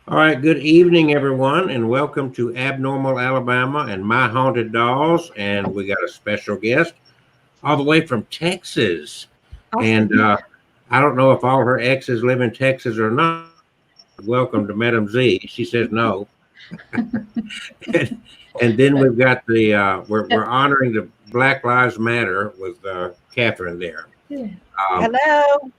All right, good evening, everyone, and welcome to Abnormal Alabama and My Haunted Dolls. And we got a special guest all the way from Texas. And Awesome. I don't know if all her exes live in Texas or not. Welcome to Madam Z. She says no. and then we've got we're honoring the Black Lives Matter with Catherine there. Yeah. Um, Hello.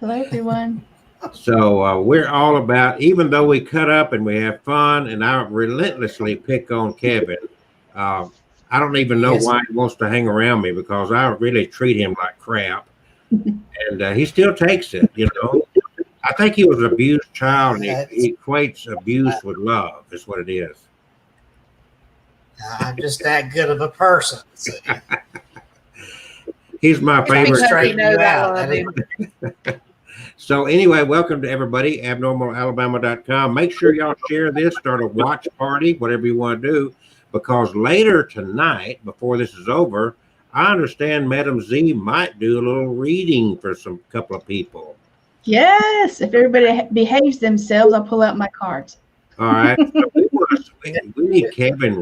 Hello, everyone. So we're all about, even though we cut up and we have fun, and I relentlessly pick on Kevin. Uh, I don't even know Yes. why he wants to hang around me because I really treat him like crap, and he still takes it. I think he was an abused child, and That's, he equates abuse with love. Is what it is. I'm just that good of a person. So He's my let me favorite. Because you straighten know you that out. love That him. So anyway, welcome to everybody, abnormalalabama.com. Make sure y'all share this, start a watch party, whatever you want to do, because later tonight, before this is over, I understand Madam Z might do a little reading for some couple of people. Yes, if everybody behaves themselves, I'll pull out my cards. All right. So we need Kevin,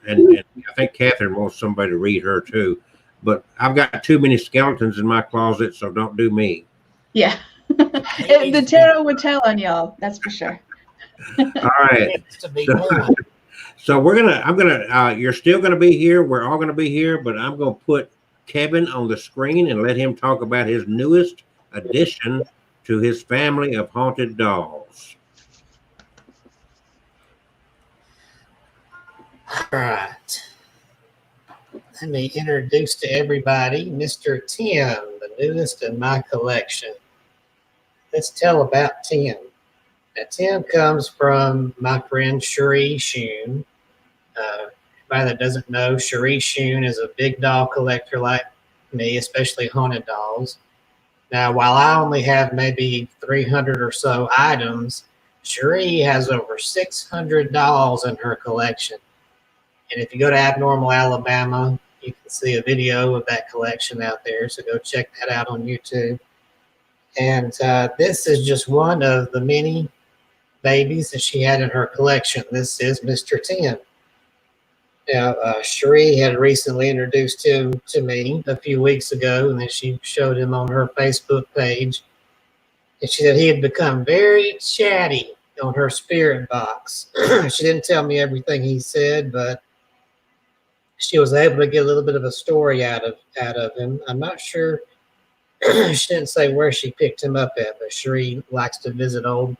and I think Catherine wants somebody to read her too. But I've got too many skeletons in my closet, so don't do me. Yeah. He The needs tarot would tell on y'all, that's for sure. All right. needs to be So, moved. so you're still gonna be here. We're all gonna be here, but I'm gonna put Kevin on the screen and let him talk about his newest addition to his family of haunted dolls. All right. Let me introduce to everybody Mr. Tim, the newest in my collection. Let's tell about Tim. Now, Tim comes from my friend Cherie Shun. Anybody that doesn't know, Cherie Shun is a big doll collector like me, especially haunted dolls. Now, while I only have maybe 300 or so items, Cherie has over 600 dolls in her collection. And if you go to Abnormal Alabama, you can see a video of that collection out there. So go check that out on YouTube. And this is just one of the many babies that she had in her collection. This is Mr. Tim. Now, Cherie had recently introduced him to me a few weeks ago, and then she showed him on her Facebook page. And she said he had become very chatty on her spirit box. She didn't tell me everything he said, but she was able to get a little bit of a story out of him. I'm not sure. She didn't say where she picked him up at, but Cherie likes to visit old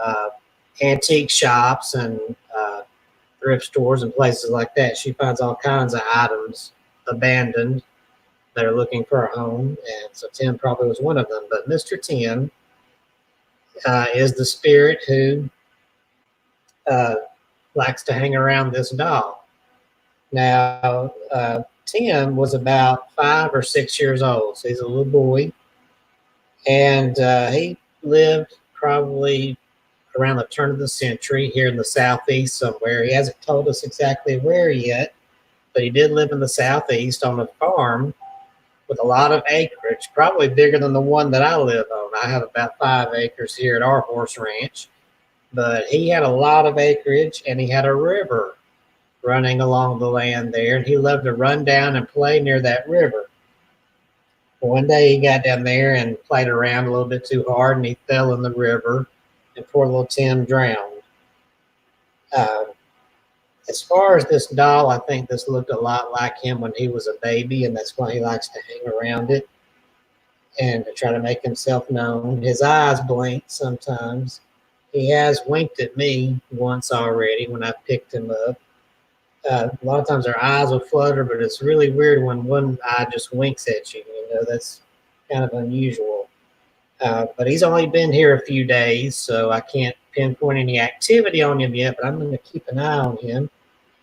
uh, antique shops and thrift stores and places like that. She finds all kinds of items abandoned that are looking for a home, and so Tim probably was one of them. But Mr. Tim is the spirit who uh, likes to hang around this doll. Now, Tim was about 5 or 6 years old, so he's a little boy, and he lived probably around the turn of the century here in the southeast somewhere. He hasn't told us exactly where yet, but he did live in the southeast on a farm with a lot of acreage, probably bigger than the one that I live on. I have about 5 acres here at our horse ranch, but he had a lot of acreage and he had a river running along the land there, and he loved to run down and play near that river. One day he got down there and played around a little bit too hard, and he fell in the river, and poor little Tim drowned. Uh, as far as this doll, I think this looked a lot like him when he was a baby, and that's why he likes to hang around it and to try to make himself known. His eyes blink sometimes. He has winked at me once already when I picked him up. A lot of times our eyes will flutter, but it's really weird when one eye just winks at you. You know, that's kind of unusual. But he's only been here a few days, so I can't pinpoint any activity on him yet, but I'm going to keep an eye on him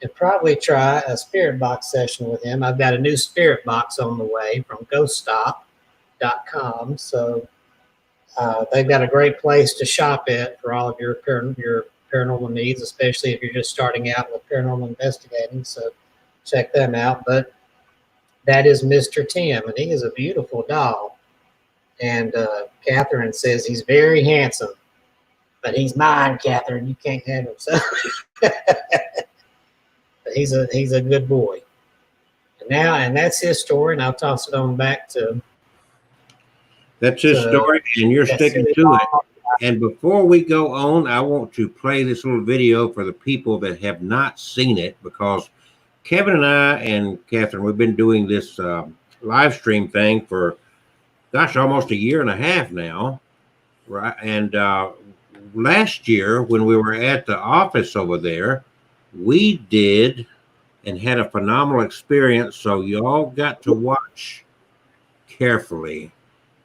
and probably try a spirit box session with him. I've got a new spirit box on the way from ghoststop.com, so they've got a great place to shop at for all of your paranormal needs, especially if you're just starting out with paranormal investigating. So check them out. But that is Mr. Tim, and he is a beautiful doll. And Catherine says he's very handsome. But he's mine, Catherine. You can't have him. So but he's a good boy. And that's his story, and I'll toss it on back to. That's his story, and you're sticking to it. And before we go on, I want to play this little video for the people that have not seen it, because Kevin and I and Catherine, we've been doing this live stream thing for, gosh, almost a year and a half now, right? And last year, when we were at the office over there, we did and had a phenomenal experience. So y'all got to watch carefully.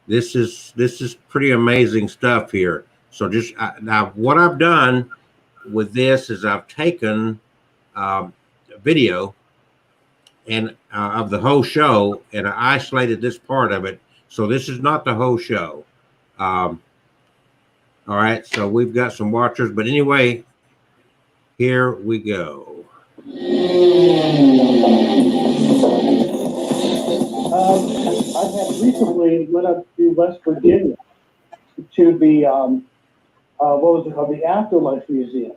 This is pretty amazing stuff here. So just now, what I've done with this is I've taken a video and of the whole show, and I isolated this part of it. So this is not the whole show. All right, so we've got some watchers, but anyway, here we go. I had recently went up to West Virginia to the what was it called, the Afterlife Museum,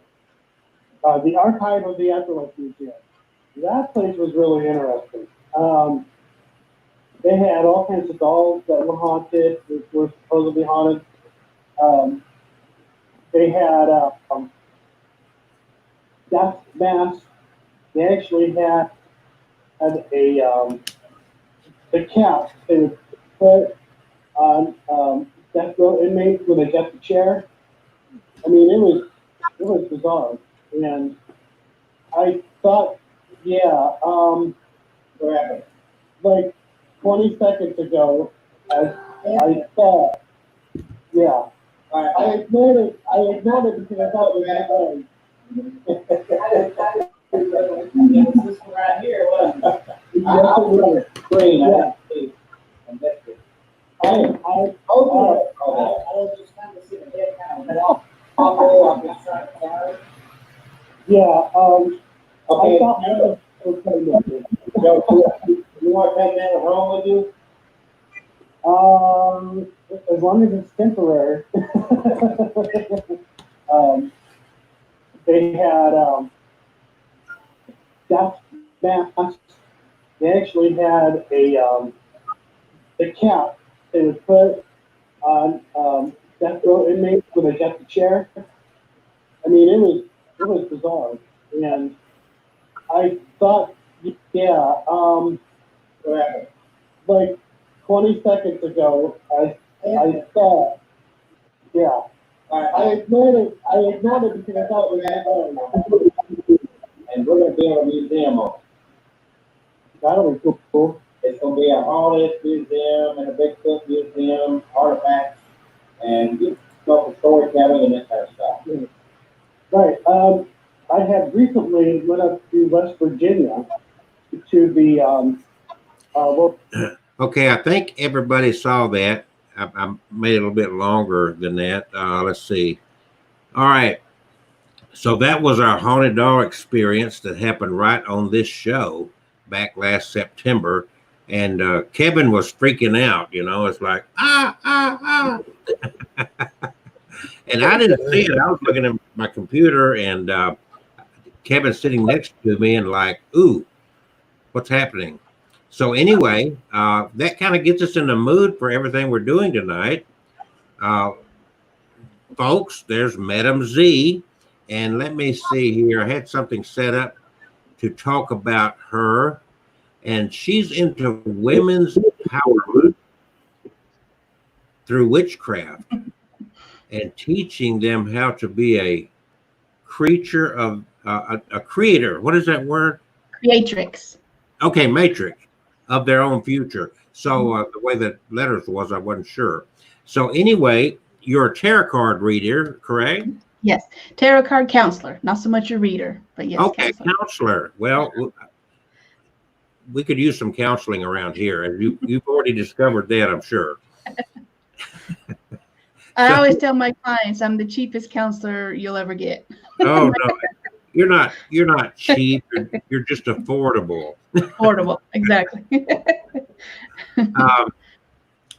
the archive of the Afterlife Museum. That place was really interesting. They had all kinds of dolls that were haunted, that were supposedly haunted. They had death masks. They actually had the cap they would put on death row inmates when they got the chair. I mean, it was bizarre, and I thought, yeah, like 20 seconds ago, I thought, yeah. I ignored it because I thought it was This one right here, what? I was green. Yeah. I was just kind of sitting there, kind of I'm just trying to find. yeah, Okay. I thought it was kind of good. You want to take that home with you? As long as it's temporary. They had death masks. They actually had the cap they would put on death row inmates when they got the chair. I mean, it was bizarre, and I thought, yeah, like 20 seconds ago, I thought, yeah. I ignored it because I thought it was And we're going to build a museum on it. that'll be cool. It's going to be a haunted museum and a Bigfoot museum, artifacts, and local storytelling and that kind of stuff. Right. I had recently went up to West Virginia to the Okay, I think everybody saw that. I made it a little bit longer than that. Let's see. All right. So that was our haunted doll experience that happened right on this show back last September. And Kevin was freaking out, it's like, ah. And I didn't see it. I was looking at my computer, and Kevin sitting next to me and like, ooh, what's happening? So anyway, that kind of gets us in the mood for everything we're doing tonight. Folks, there's Madam Z. And let me see here. I had something set up to talk about her. And she's into women's power through witchcraft and teaching them how to be a creature of a creator. What is that word? Creatrix. Okay, matrix of their own future. So the way the letters was, I wasn't sure. So anyway, you're a tarot card reader, correct? Yes. Tarot card counselor. Not so much a reader, but yes. Okay, counselor. Well, we could use some counseling around here, and you've already discovered that, I'm sure. I always tell my clients I'm the cheapest counselor you'll ever get. Oh no, you're not cheap. You're just affordable. Affordable, exactly.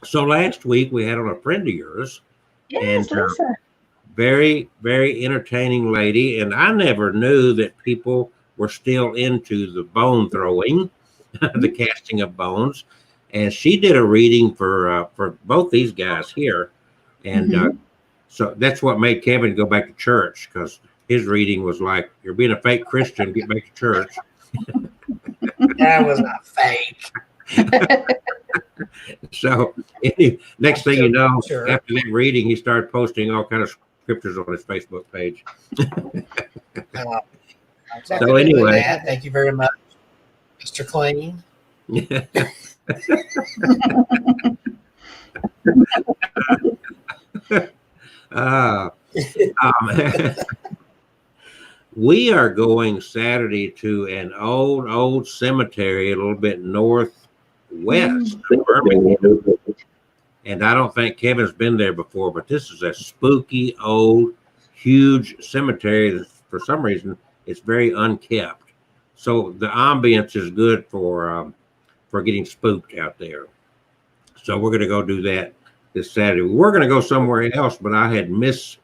So last week we had on a friend of yours, Yes, and Lisa. very, very entertaining lady. And I never knew that people were still into the bone throwing, the casting of bones. And she did a reading for both these guys here. And so that's what made Kevin go back to church, because his reading was like, "You're being a fake Christian, get back to church." That was not fake. So next thing you know, Sure. after that reading, he started posting all kind of scriptures on his Facebook page. So anyway. thank you very much, Mr. Clean. We are going Saturday to an old cemetery a little bit northwest of Birmingham. And I don't think Kevin's been there before, but this is a spooky, old, huge cemetery that for some reason it's very unkept. So the ambience is good for getting spooked out there. So we're going to go do that this Saturday. We were going to go somewhere else, but I had looked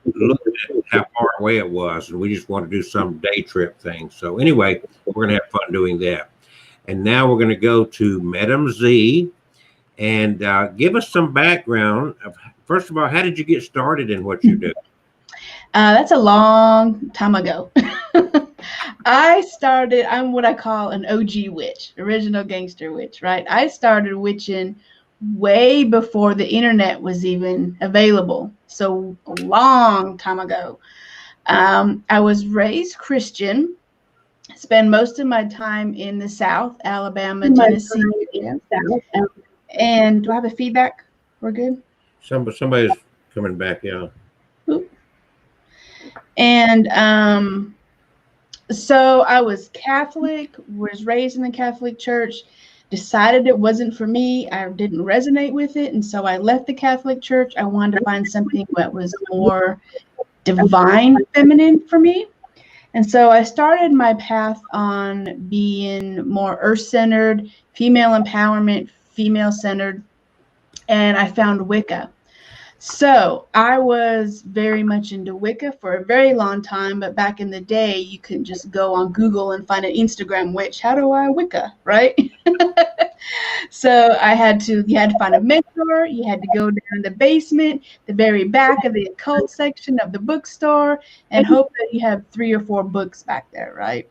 at how far away it was, and we just want to do some day trip thing. So anyway, we're going to have fun doing that. And now we're going to go to Madam Zee and give us some background of, first of all, how did you get started in what you do? That's a long time ago. I'm what I call an OG witch, original gangster witch, right? I started witching way before the internet was even available. So a long time ago. I was raised Christian, spent most of my time in the South, Alabama, Tennessee. And do I have a feedback? We're good? Somebody's coming back, yeah. And so I was Catholic, was raised in the Catholic Church, decided it wasn't for me. I didn't resonate with it. And so I left the Catholic Church. I wanted to find something that was more divine feminine for me. And so I started my path on being more earth-centered, female empowerment, female-centered, and I found Wicca. So I was very much into Wicca for a very long time, but back in the day, you couldn't just go on Google and find an Instagram witch. How do I Wicca, right? So you had to find a mentor. You had to go down in the basement, the very back of the occult section of the bookstore, and hope that you have 3 or 4 books back there, right?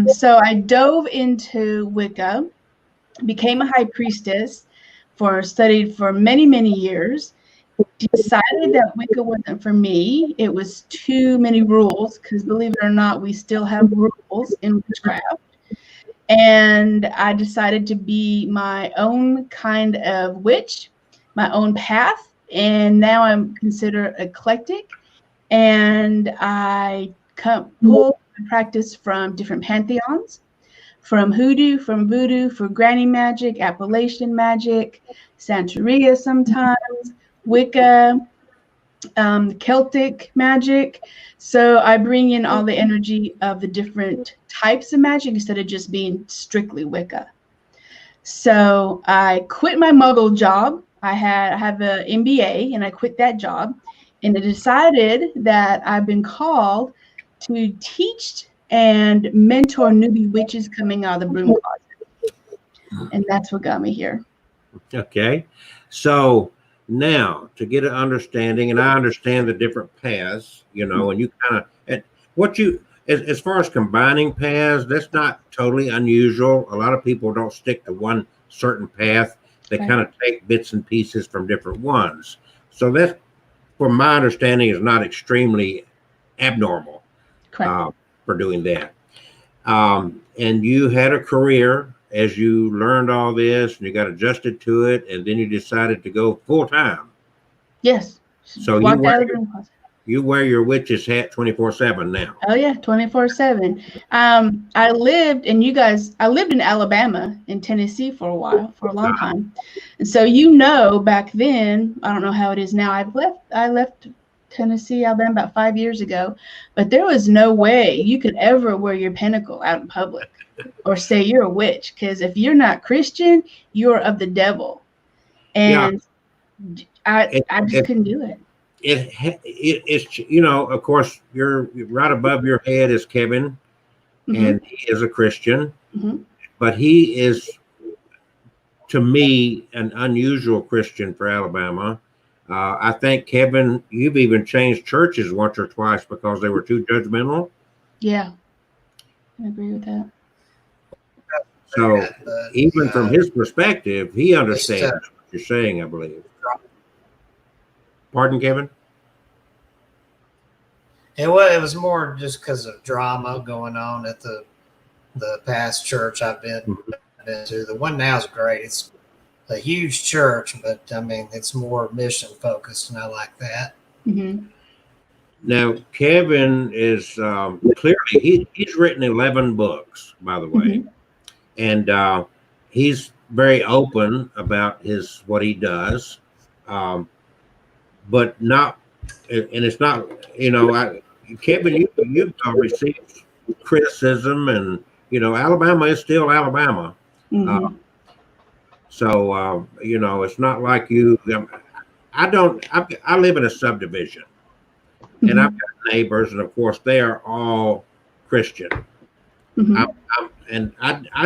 So I dove into Wicca, became a high priestess, studied for many, many years. Decided that Wicca wasn't for me. It was too many rules, because believe it or not, we still have rules in witchcraft. And I decided to be my own kind of witch, my own path. And now I'm considered eclectic. And I pull practice from different pantheons, from hoodoo, from voodoo, for granny magic, Appalachian magic, Santeria sometimes, Wicca, Celtic magic. So I bring in all the energy of the different types of magic instead of just being strictly Wicca. So I quit my Muggle job. I have an MBA, and I quit that job, and I decided that I've been called to teach and mentor newbie witches coming out of the broom closet. And that's what got me here. Okay. So now to get an understanding, and I understand the different paths, and you kind of, as far as combining paths, that's not totally unusual. A lot of people don't stick to one certain path. They kind of take bits and pieces from different ones. So that, from my understanding, is not extremely abnormal for doing that. And you had a career as you learned all this, and you got adjusted to it, and then you decided to go full time. Yes. So you wear your witch's hat 24/7 now. Oh yeah, 24/7. I lived in Alabama and Tennessee for a long time. And so back then, I don't know how it is now. I left Tennessee, Alabama about 5 years ago, but there was no way you could ever wear your pentacle out in public or say you're a witch, because if you're not Christian, you're of the devil. And I just couldn't do it. it's of course, you're right above your head is Kevin, and he is a Christian, but he is, to me, an unusual Christian for Alabama. I think, Kevin, you've even changed churches once or twice because they were too judgmental. Yeah, I agree with that. So even from his perspective, he understands what you're saying, I believe. Pardon, Kevin? It was more just because of drama going on at the past church I've been to. The one now is great. It's a huge church, but I mean, it's more mission focused, and I like that. Now, Kevin is clearly, he's written 11 books, by the way, and he's very open about what he does, but not, and it's not, Kevin, you've received criticism, and Alabama is still Alabama. So it's not like you. I live in a subdivision, and I've got neighbors, and of course they are all Christian. I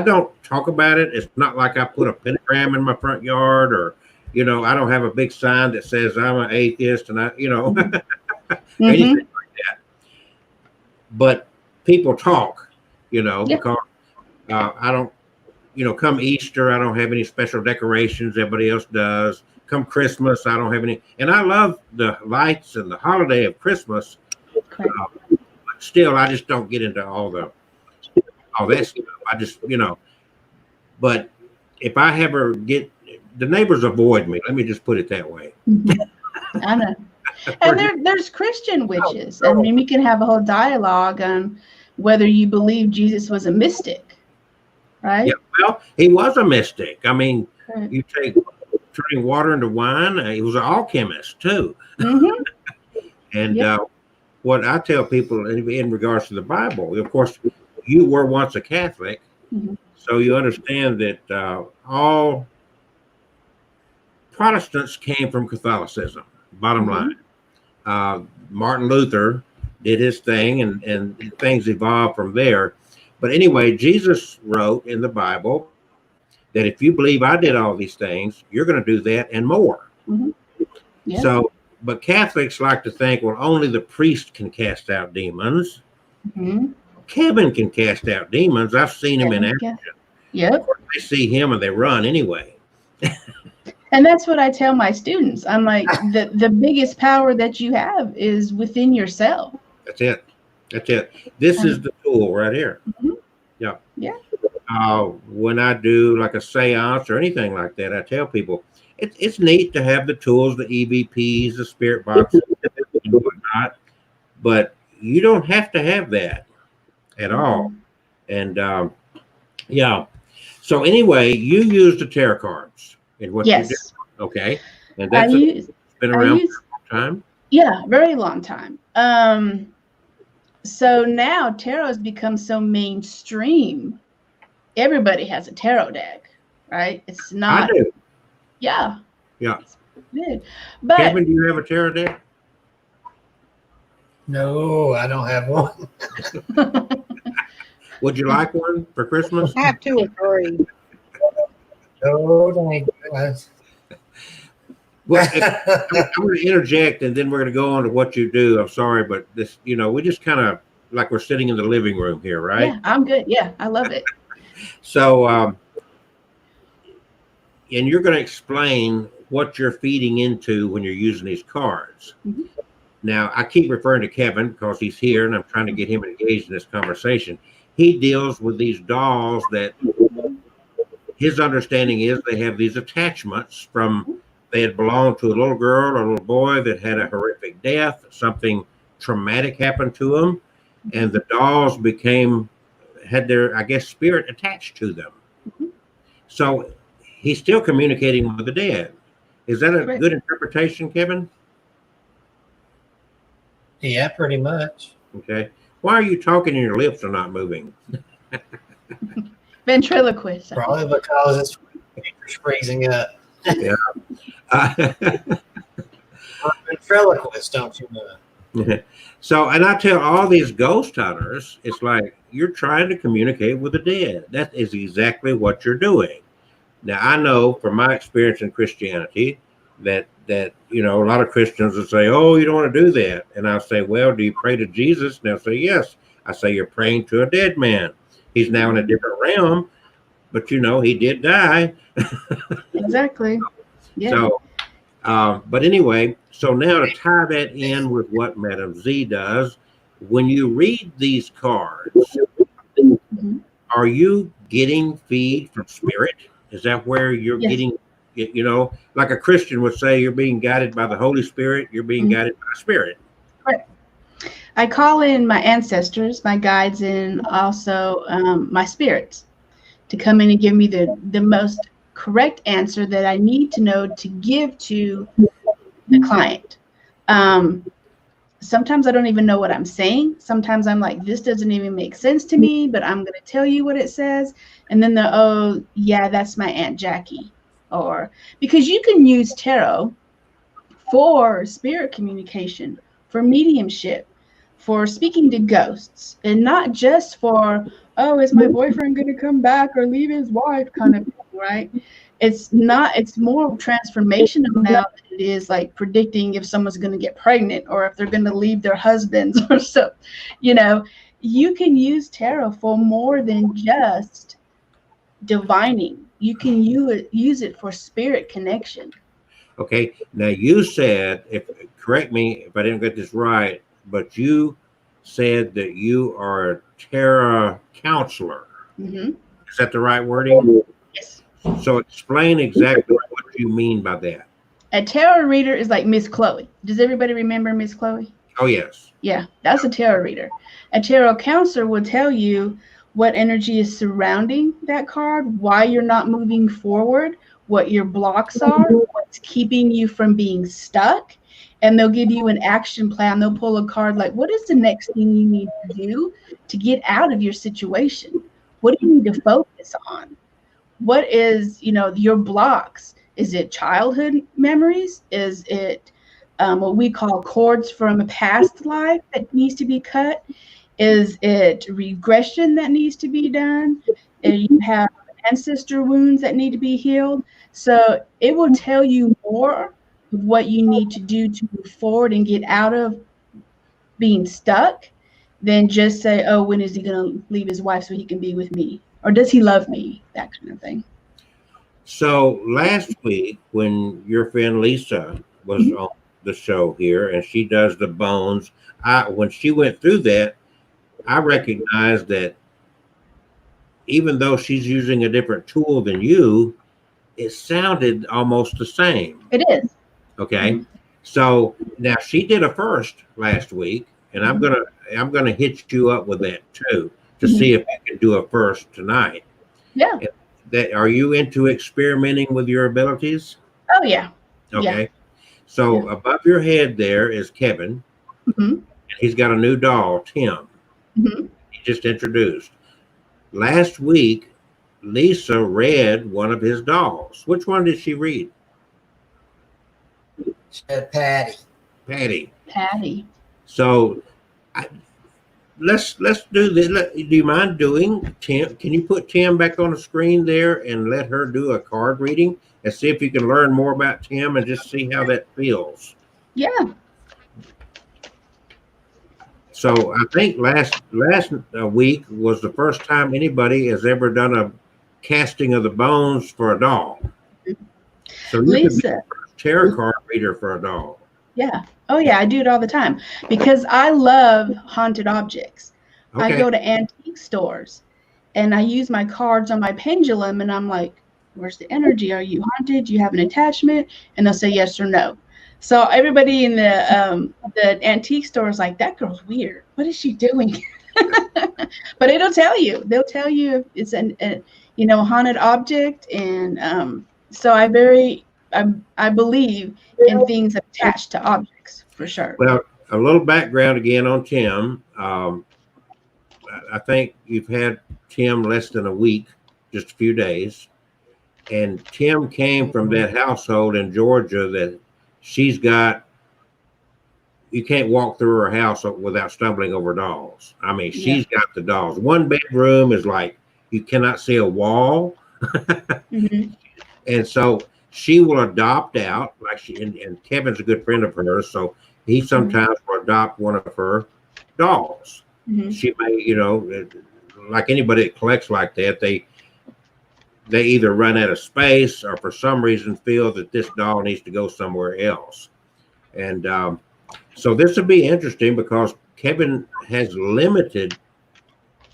don't talk about it. It's not like I put a pentagram in my front yard, or I don't have a big sign that says I'm an atheist, and anything like that. But people talk, because I don't. Come Easter, I don't have any special decorations. Everybody else does. Come Christmas, I don't have any. And I love the lights and the holiday of Christmas. But still, I just don't get into all that stuff. I just, But if I ever get, the neighbors avoid me. Let me just put it that way. I know. And there's Christian witches. I mean, we can have a whole dialogue on whether you believe Jesus was a mystic. Right? Yeah, well, he was a mystic. I mean, you take turning water into wine. He was an alchemist too. And what I tell people in regards to the Bible, of course, you were once a Catholic, so you understand that all Protestants came from Catholicism. Bottom line, Martin Luther did his thing, and things evolved from there. But anyway, Jesus wrote in the Bible that if you believe I did all these things, you're going to do that and more. So, but Catholics like to think, well, only the priest can cast out demons. Kevin can cast out demons. I've seen him in action. They see him and they run anyway. And that's what I tell my students. I'm like, the biggest power that you have is within yourself. That's it. This is the tool right here. When I do like a seance or anything like that, I tell people it's neat to have the tools, the EVPs, the spirit boxes, and whatnot, but you don't have to have that at all. And so anyway, you use the tarot cards in what you do. Okay. And that's been around for a long time. Yeah, very long time. So now tarot has become so mainstream. Everybody has a tarot deck, right? It's not. I do. Yeah. It's good. But Kevin, do you have a tarot deck? No, I don't have one. Would you like one for Christmas? I have 2 or 3. No, thank you. Well, I'm going to interject, and then we're going to go on to what you do. I'm sorry, but this, we just kind of like we're sitting in the living room here, right? Yeah, I'm good. Yeah, I love it. So, and you're going to explain what you're feeding into when you're using these cards. Now, I keep referring to Kevin because he's here, and I'm trying to get him engaged in this conversation. He deals with these dolls that his understanding is they have these attachments from. They had belonged to a little girl or a little boy that had a horrific death, something traumatic happened to them, and the dolls had their, I guess, spirit attached to them. So he's still communicating with the dead. Is that a good interpretation, Kevin? Yeah, pretty much. Okay. Why are you talking and your lips are not moving? Ventriloquist. Probably because it's freezing up. Yeah. Ventriloquist, don't you know? So, and I tell all these ghost hunters, it's like you're trying to communicate with the dead. That is exactly what you're doing. Now, I know from my experience in Christianity that a lot of Christians will say, "Oh, you don't want to do that," and I'll say, "Well, do you pray to Jesus?" And they'll say, "Yes." I say, "You're praying to a dead man. He's now in a different realm, but he did die." Exactly. Yeah. So, but anyway, so now to tie that in with what Madam Z does, when you read these cards, Mhm. are you getting feed from spirit? Is that where you're Yes. getting, like a Christian would say, you're being guided by the Holy Spirit, you're being Mhm. guided by spirit. Correct. I call in my ancestors, my guides, and also my spirits to come in and give me the most correct answer that I need to know to give to the client. Sometimes I don't even know what I'm saying. Sometimes I'm like, this doesn't even make sense to me, but I'm going to tell you what it says. And then oh, yeah, that's my Aunt Jackie. Or because you can use tarot for spirit communication, for mediumship, for speaking to ghosts, and not just for, oh, is my boyfriend going to come back or leave his wife kind of thing, right? It's not, it's more transformational now than it is like predicting if someone's going to get pregnant or if they're going to leave their husbands or so. You can use tarot for more than just divining. You can use it for spirit connection. Okay. Now you said, correct me if I didn't get this right, but you said that you are a tarot counselor. Mm-hmm. Is that the right wording? Yes. So explain exactly what you mean by that. A tarot reader is like Miss Chloe. Does everybody remember Miss Chloe? Oh, yes. Yeah, that's a tarot reader. A tarot counselor will tell you what energy is surrounding that card, why you're not moving forward, what your blocks are, what's keeping you from being stuck. And they'll give you an action plan. They'll pull a card like, what is the next thing you need to do to get out of your situation? What do you need to focus on? What is, your blocks? Is it childhood memories? Is it what we call cords from a past life that needs to be cut? Is it regression that needs to be done? You have ancestor wounds that need to be healed. So it will tell you more of what you need to do to move forward and get out of being stuck than just say, oh, when is he going to leave his wife so he can be with me? Or does he love me? That kind of thing. So last week, when your friend Lisa was on the show here and she does the bones, when she went through that, I recognized that even though she's using a different tool than you, it sounded almost the same. It is. Okay. Mhm. So now she did a first last week, and I'm gonna hit you up with that too to see if I can do a first tonight. Yeah. That are you into experimenting with your abilities? Oh, yeah. Yeah. Okay. So Yeah. above your head there is Kevin, Hmm. and he's got a new doll, Tim. Hmm. He just introduced. Last week, Lisa read one of his dolls. Which one did she read? Patty. Patty. Patty. So let's do this. Do you mind doing Tim? Can you put Tim back on the screen there and let her do a card reading and see if you can learn more about Tim and just see how that feels? Yeah. So I think last week was the first time anybody has ever done a casting of the bones for a doll. So you could be Lisa. the first tarot card reader for a doll. Yeah. Oh, yeah. I do it all the time because I love haunted objects. I Okay. go to antique stores and I use my cards on my pendulum and I'm like, where's the energy? Are you haunted? Do you have an attachment? And they'll say yes or no. So everybody in the antique store is like, that girl's weird. What is she doing? But it'll tell you. They'll tell you if it's a haunted object, and so I believe in things attached to objects for sure. Well, a little background again on Tim. I think you've had Tim less than a week, just a few days. And Tim came from that household in Georgia that she's got you can't walk through her house without stumbling over dolls. I mean, she's got the dolls. One bedroom is like you cannot see a wall. Mm-hmm. And so she will adopt out, like and Kevin's a good friend of hers, so he sometimes will adopt one of her dolls. Mm-hmm. She may, like anybody that collects like that, they either run out of space or for some reason feel that this doll needs to go somewhere else. And so this will be interesting because Kevin has limited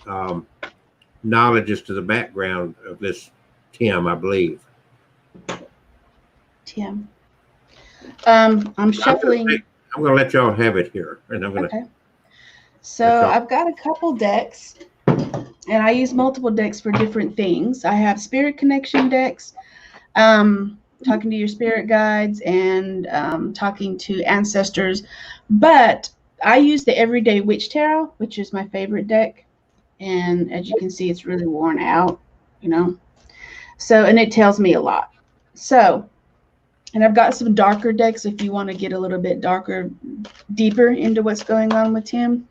knowledge as to the background of this Tim, I believe. Tim. I'm shuffling. I'm going to let y'all have it here. And I'm going Okay. So I've got a couple decks, and I use multiple decks for different things. I have spirit connection decks, talking to your spirit guides and talking to ancestors. But I use the Everyday Witch Tarot, which is my favorite deck. And as you can see, it's really worn out, So, and it tells me a lot. So, and I've got some darker decks if you want to get a little bit deeper into what's going on with Tim.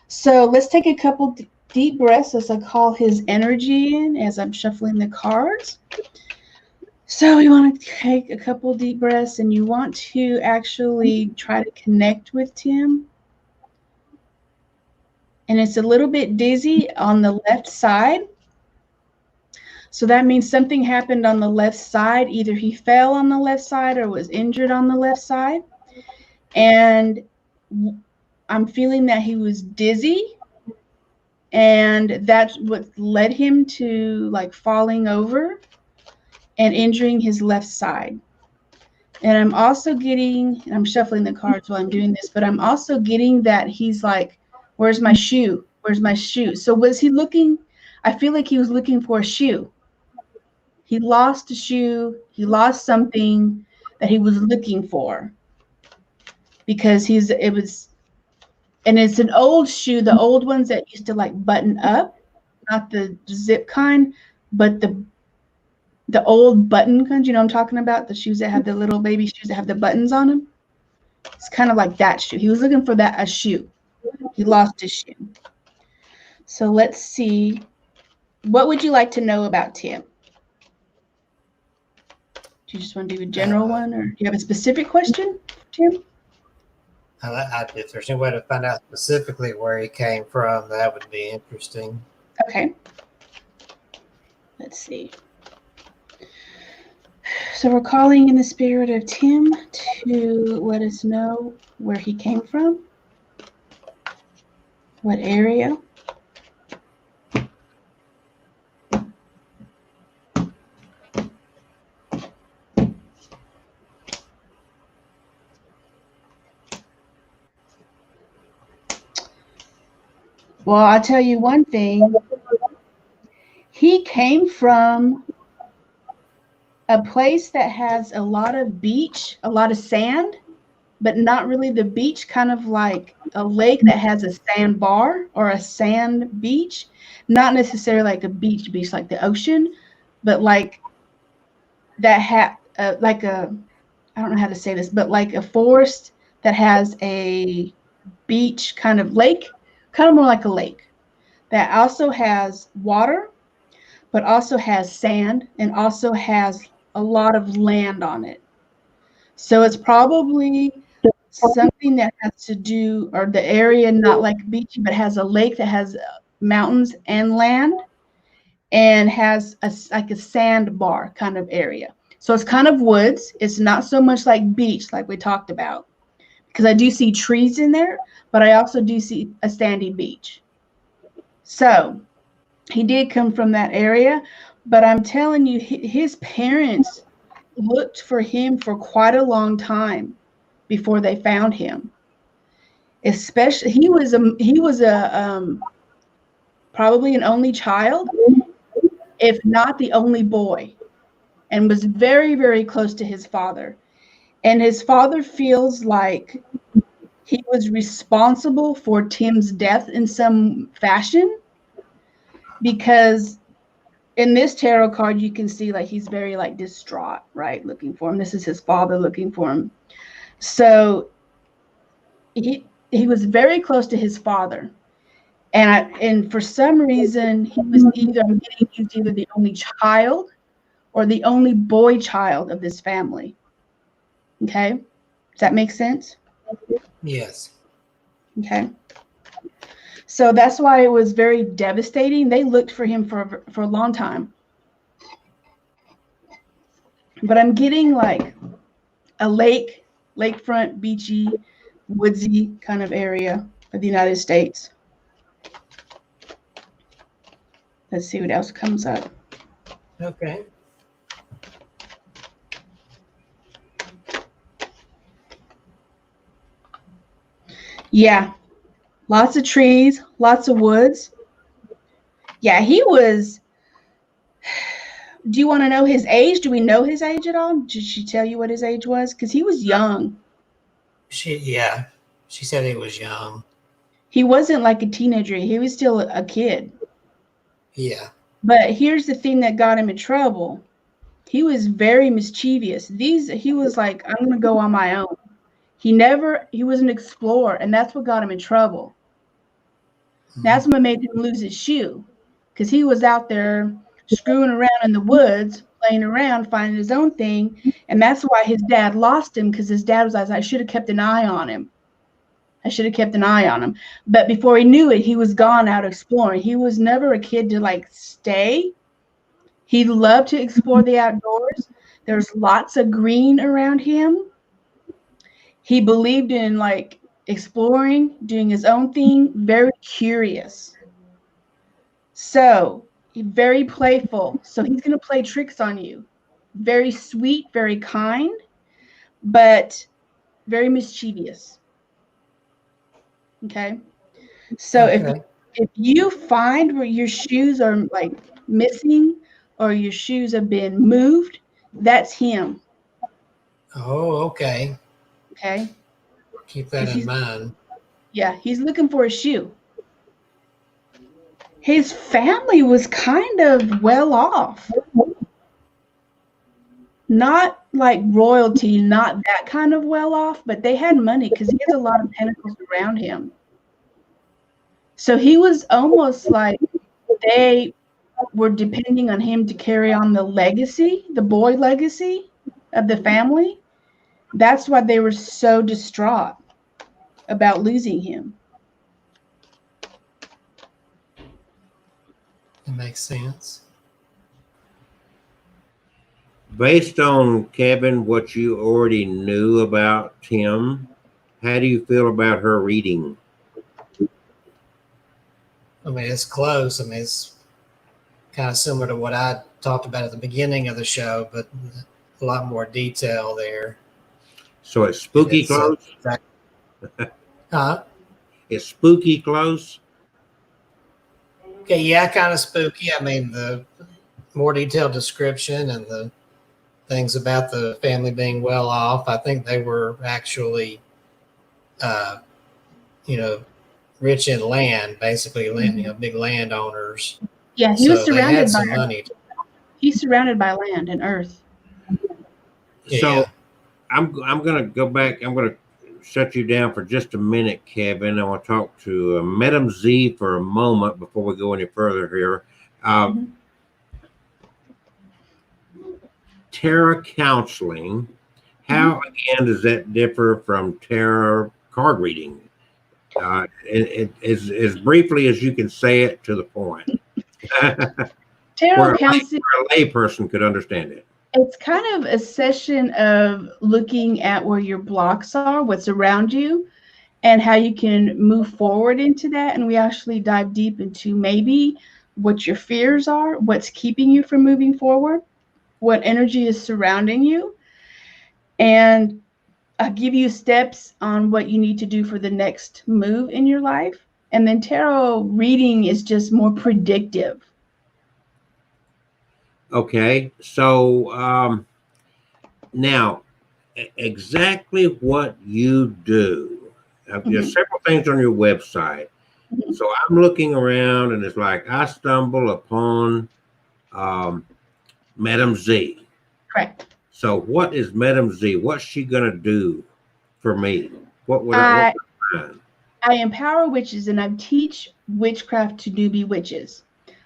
So let's take a couple deep breaths as I call his energy in as I'm shuffling the cards. So you want to take a couple deep breaths and you want to actually try to connect with Tim. And it's a little bit dizzy on the left side. So that means something happened on the left side. Either he fell on the left side or was injured on the left side. And I'm feeling that he was dizzy. And that's what led him to like falling over and injuring his left side. And I'm also getting, and I'm shuffling the cards while I'm doing this, but I'm also getting that he's like, where's my shoe? Where's my shoe? So was he looking? I feel like he was looking for a shoe. He lost a shoe. He lost something that he was looking for because and it's an old shoe, the old ones that used to like button up, not the zip kind, but the old button kind, I'm talking about? The shoes that have the little baby shoes that have the buttons on them. It's kind of like that shoe. He was looking for a shoe. He lost his shoe. So let's see. What would you like to know about Tim? Do you just want to do a general one, or do you have a specific question, Tim? If there's any way to find out specifically where he came from, that would be interesting. Okay. Let's see. So we're calling in the spirit of Tim to let us know where he came from, what area. Well, I'll tell you one thing. He came from a place that has a lot of beach, a lot of sand, but not really the beach, kind of like a lake that has a sandbar or a sand beach. Not necessarily like a beach like the ocean, but like that like a, I don't know how to say this, but like a forest that has a beach kind of lake, kind of more like a lake that also has water, but also has sand and also has a lot of land on it. So it's probably something that has to do, or the area not like beachy, but has a lake that has mountains and land and has like a sandbar kind of area. So it's kind of woods. It's not so much like beach like we talked about, because I do see trees in there, but I also do see a sandy beach. So he did come from that area, but I'm telling you, his parents looked for him for quite a long time before they found him. Especially, he was a probably an only child, if not the only boy, and was very, very close to his father. And his father feels like he was responsible for Tim's death in some fashion, because in this tarot card, you can see like he's very like distraught, right? Looking for him. This is his father looking for him. So he was very close to his father. And for some reason, he was either the only child or the only boy child of this family. Okay? Does that make sense? Yes. Okay. So that's why it was very devastating. They looked for him for a long time. But I'm getting like a lakefront, beachy, woodsy kind of area of the United States. Let's see what else comes up. Okay. Yeah, lots of trees, lots of woods. Yeah, he was. Do you want to know his age? Do we know his age at all? Did she tell you what his age was? Because he was young. Yeah. She said he was young. He wasn't like a teenager. He was still a kid. Yeah. But here's the thing that got him in trouble. He was very mischievous. He was like, I'm gonna go on my own. He was an explorer, and that's what got him in trouble. That's what made him lose his shoe. Because he was out there screwing around in the woods, playing around, finding his own thing. And that's why his dad lost him, because his dad was like, I should have kept an eye on him. But before he knew it, he was gone out exploring. He was never a kid to like stay. He loved to explore the outdoors. There's lots of green around him. He believed in like exploring, doing his own thing, very curious. So, very playful. So he's going to play tricks on you. Very sweet, very kind, but very mischievous. Okay? So if you find where your shoes are like missing or your shoes have been moved, that's him. Oh, okay. Okay? Keep that in mind. Yeah, he's looking for a shoe. His family was kind of well off. Not like royalty, not that kind of well off, but they had money because he has a lot of pentacles around him. So he was almost like they were depending on him to carry on the legacy, the boy legacy of the family. That's why they were so distraught about losing him. It makes sense. Based on, Kevin, what you already knew about Tim, how do you feel about her reading? I mean, it's close. I mean, it's kind of similar to what I talked about at the beginning of the show, but a lot more detail there. So it's spooky close? It's spooky close? Okay, yeah, kind of spooky. I mean, the more detailed description and the things about the family being well off, I think they were actually, rich in land, basically, big landowners. Yeah, he was surrounded by money. He's surrounded by land and earth. So I'm going to go back. I'm going to shut you down for just a minute, Kevin. I want to talk to Madam Zee for a moment before we go any further here. Tarot counseling, how again does that differ from tarot card reading? As briefly as you can say it to the point. Tarot counseling, where a layperson could understand it. It's kind of a session of looking at where your blocks are, what's around you, and how you can move forward into that. And we actually dive deep into maybe what your fears are, what's keeping you from moving forward, what energy is surrounding you, and I'll give you steps on what you need to do for the next move in your life. And then tarot reading is just more predictive. Okay, so now exactly what you do. There's several things on your website. So I'm looking around and it's like I stumble upon Madam Zee. Correct. So what is Madam Zee? What's she gonna do for me? What would I mastermind? I empower witches and I teach witchcraft to newbie witches.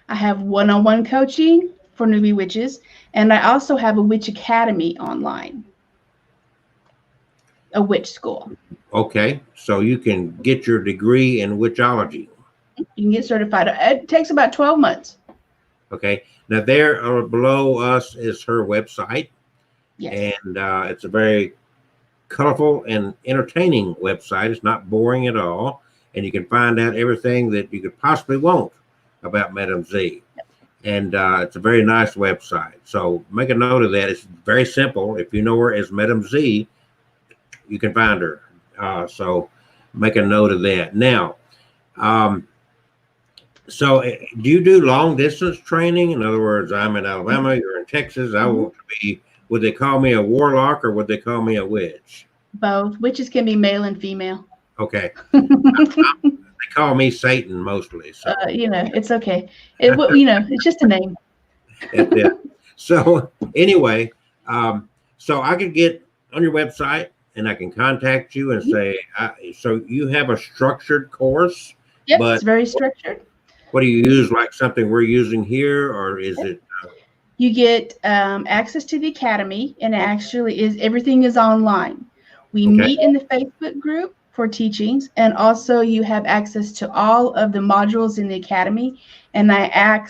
I have one-on-one coaching for newbie witches, and I also have a witch academy online, a witch school. Okay, so you can get your degree in witchology. You can get certified. It takes about 12 months. Okay, now there below us is her website, Yes. and it's a very colorful and entertaining website. It's not boring at all, and you can find out everything that you could possibly want about Madam Z. And it's a very nice website. So make a note of that. It's very simple. If you know her as Madam Z, you can find her. So make a note of that. Now, so do you do long distance training? In other words, I'm in Alabama, you're in Texas. I want to be, would they call me a warlock or would they call me a witch? Both. Witches can be male and female. Okay. They call me Satan mostly. So, It's okay. It's just a name. that's it. So anyway, so I could get on your website and I can contact you and say, so you have a structured course? Yep, but it's very structured. what do you use, like something we're using here, or is it? You get access to the academy, and actually everything is online. We meet in the Facebook group for teachings, and also you have access to all of the modules in the academy. And I add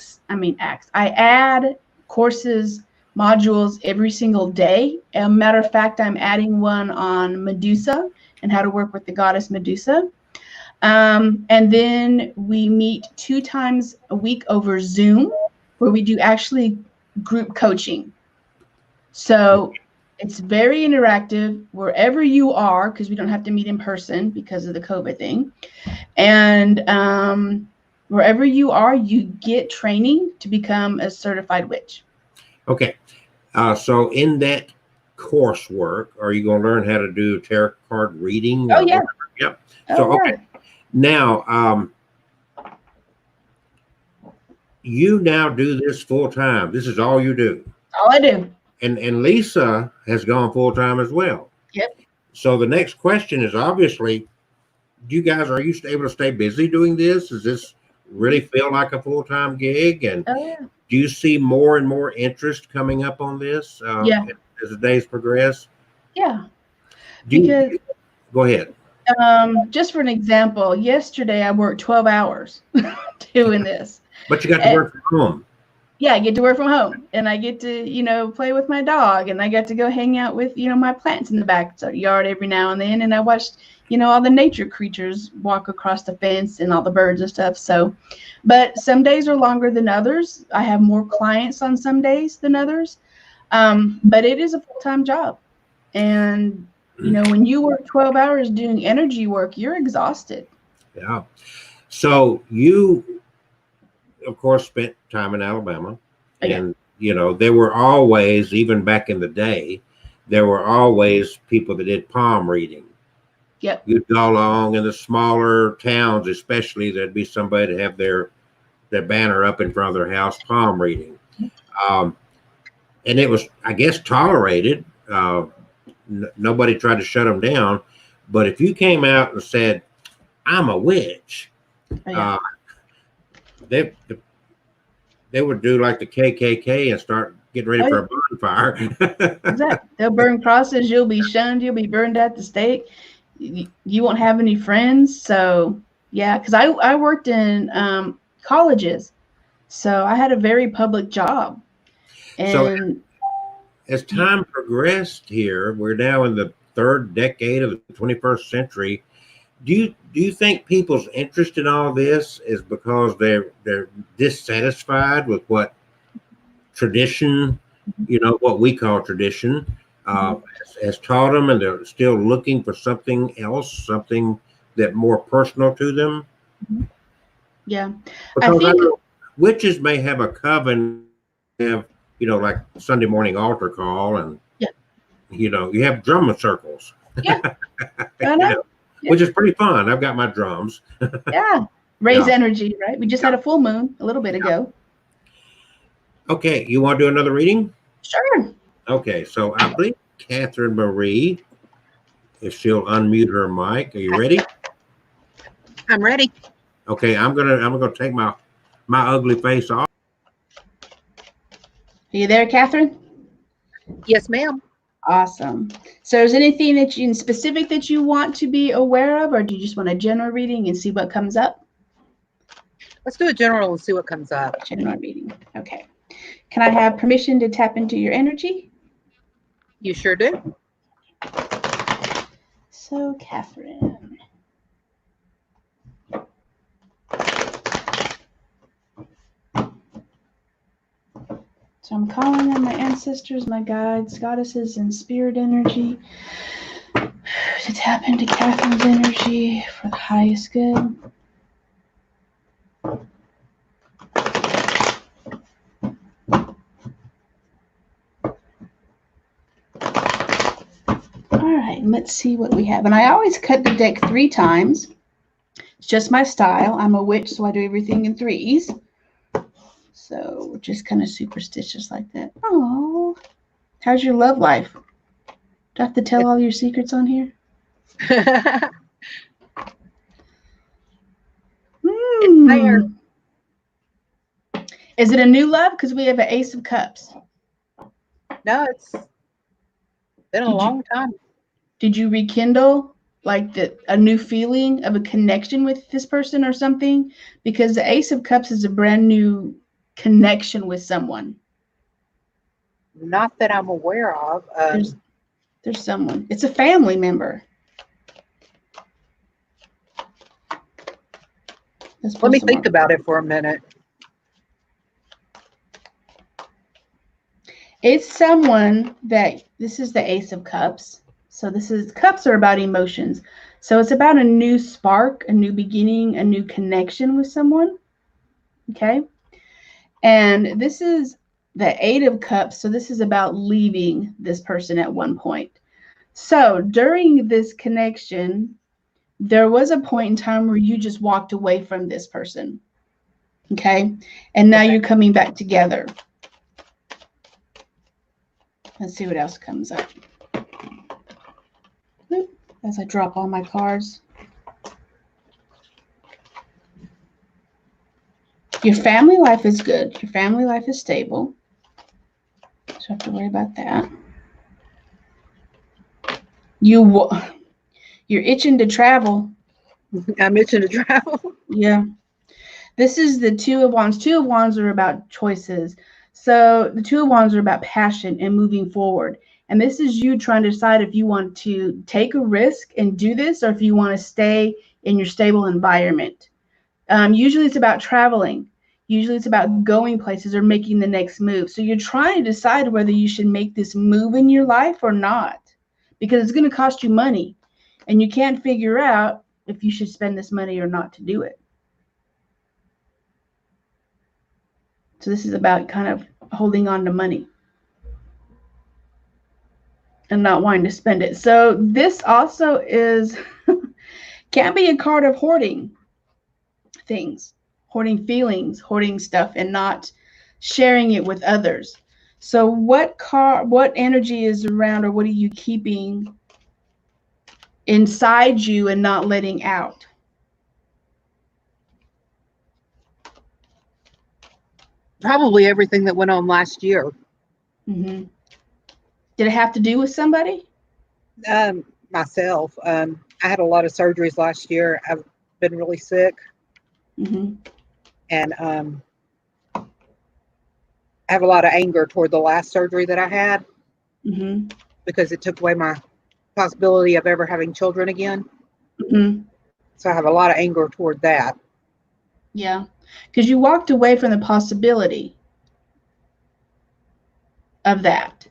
courses, modules every single day. As a matter of fact, I'm adding one on Medusa and how to work with the goddess Medusa. And then we meet 2 times a week over Zoom, where we do actually group coaching. So it's very interactive wherever you are, because we don't have to meet in person because of the COVID thing. And wherever you are, you get training to become a certified witch. Okay. So in that coursework, are you going to learn how to do tarot card reading? Oh, yeah. Yep. So, okay. Now, you now do this full time. This is all you do. All I do. And Lisa has gone full time as well. Yep. So the next question is obviously, are you able to stay busy doing this? Does this really feel like a full time gig? And do you see more and more interest coming up on this as the days progress? Yeah. Go ahead. Just for an example, yesterday I worked 12 hours doing this. But you got to work from home. Yeah, I get to work from home, and I get to, play with my dog, and I get to go hang out with, my plants in the backyard every now and then. And I watched, all the nature creatures walk across the fence and all the birds and stuff. So, but some days are longer than others. I have more clients on some days than others. But it is a full-time job. And, when you work 12 hours doing energy work, you're exhausted. Yeah. So you, of course, spent time in Alabama, and there were always, even back in the day, there were always people that did palm reading. Yep. You'd go along in the smaller towns, especially, there'd be somebody to have their banner up in front of their house, palm reading, and it was, I guess, tolerated. Nobody tried to shut them down, but if you came out and said, "I'm a witch," they would do like the KKK and start getting ready for a bonfire. Exactly. They'll burn crosses. You'll be shunned. You'll be burned at the stake. You won't have any friends. So, yeah, because I worked in colleges. So I had a very public job. And so as time progressed here, we're now in the 3rd decade of the 21st century. Do you think people's interest in all this is because they're dissatisfied with what tradition, what we call tradition, has taught them, and they're still looking for something else, something that more personal to them? Yeah, because I know witches may have a coven, have like Sunday morning altar call, and you have drum circles. Yeah, I know. Which is pretty fun. I've got my drums. Yeah. Raise energy, right? We just had a full moon a little bit ago. Okay. You want to do another reading? Sure. Okay. So I believe Catherine Marie, if she'll unmute her mic. Are you ready? I'm ready. Okay, I'm gonna take my ugly face off. Are you there, Catherine? Yes, ma'am. Awesome. So is anything that you in specific that you want to be aware of, or do you just want a general reading and see what comes up? Let's do a general and see what comes up. General reading. Okay. Can I have permission to tap into your energy? You sure do. So, Catherine. So I'm calling on my ancestors, my guides, goddesses, and spirit energy to tap into Catherine's energy for the highest good. All right, let's see what we have. And I always cut the deck 3 times. It's just my style. I'm a witch, so I do everything in 3s. So we're just kind of superstitious like that. Oh, how's your love life? Do I have to tell all your secrets on here? There. Is it a new love? Because we have an Ace of Cups. No, it's been a long time. Did you rekindle like a new feeling of a connection with this person or something? Because the Ace of Cups is a brand new connection with someone. Not that I'm aware of. There's someone. It's a family member. Let me think about it for a minute. It's someone that, this is the Ace of Cups. So cups are about emotions. So it's about a new spark, a new beginning, a new connection with someone. Okay. And this is the 8 of Cups. So this is about leaving this person at one point. So during this connection, there was a point in time where you just walked away from this person. Okay. And now you're coming back together. Let's see what else comes up. As I drop all my cards. Your family life is good. Your family life is stable. So you have to worry about that. You're itching to travel. I'm itching to travel. Yeah. This is the 2 of Wands. 2 of Wands are about choices. So the 2 of Wands are about passion and moving forward. And this is you trying to decide if you want to take a risk and do this, or if you want to stay in your stable environment. Usually it's about traveling. Usually it's about going places or making the next move. So you're trying to decide whether you should make this move in your life or not, because it's going to cost you money. And you can't figure out if you should spend this money or not to do it. So this is about kind of holding on to money and not wanting to spend it. So this also can be a card of hoarding things, hoarding feelings, hoarding stuff, and not sharing it with others. So what energy is around, or what are you keeping inside you and not letting out? Probably everything that went on last year. Mm-hmm. Did it have to do with somebody? Myself. I had a lot of surgeries last year. I've been really sick. Mm-hmm. And I have a lot of anger toward the last surgery that I had. Mm-hmm. Because it took away my possibility of ever having children again. Mm-hmm. So I have a lot of anger toward that. Yeah, because you walked away from the possibility of that.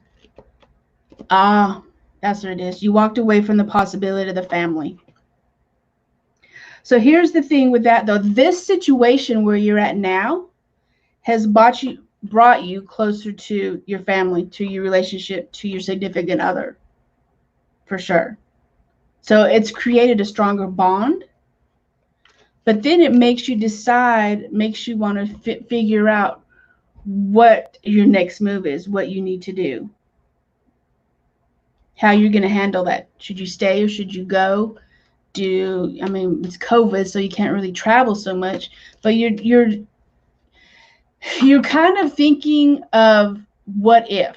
That's what it is. You walked away from the possibility of the family. So here's the thing with that, though. This situation where you're at now has brought you closer to your family, to your relationship, to your significant other, for sure. So it's created a stronger bond. But then it makes you decide, makes you want to figure out what your next move is, what you need to do, how you're going to handle that. Should you stay or should you go? do. I mean, it's COVID, so you can't really travel so much, but you're kind of thinking of what if,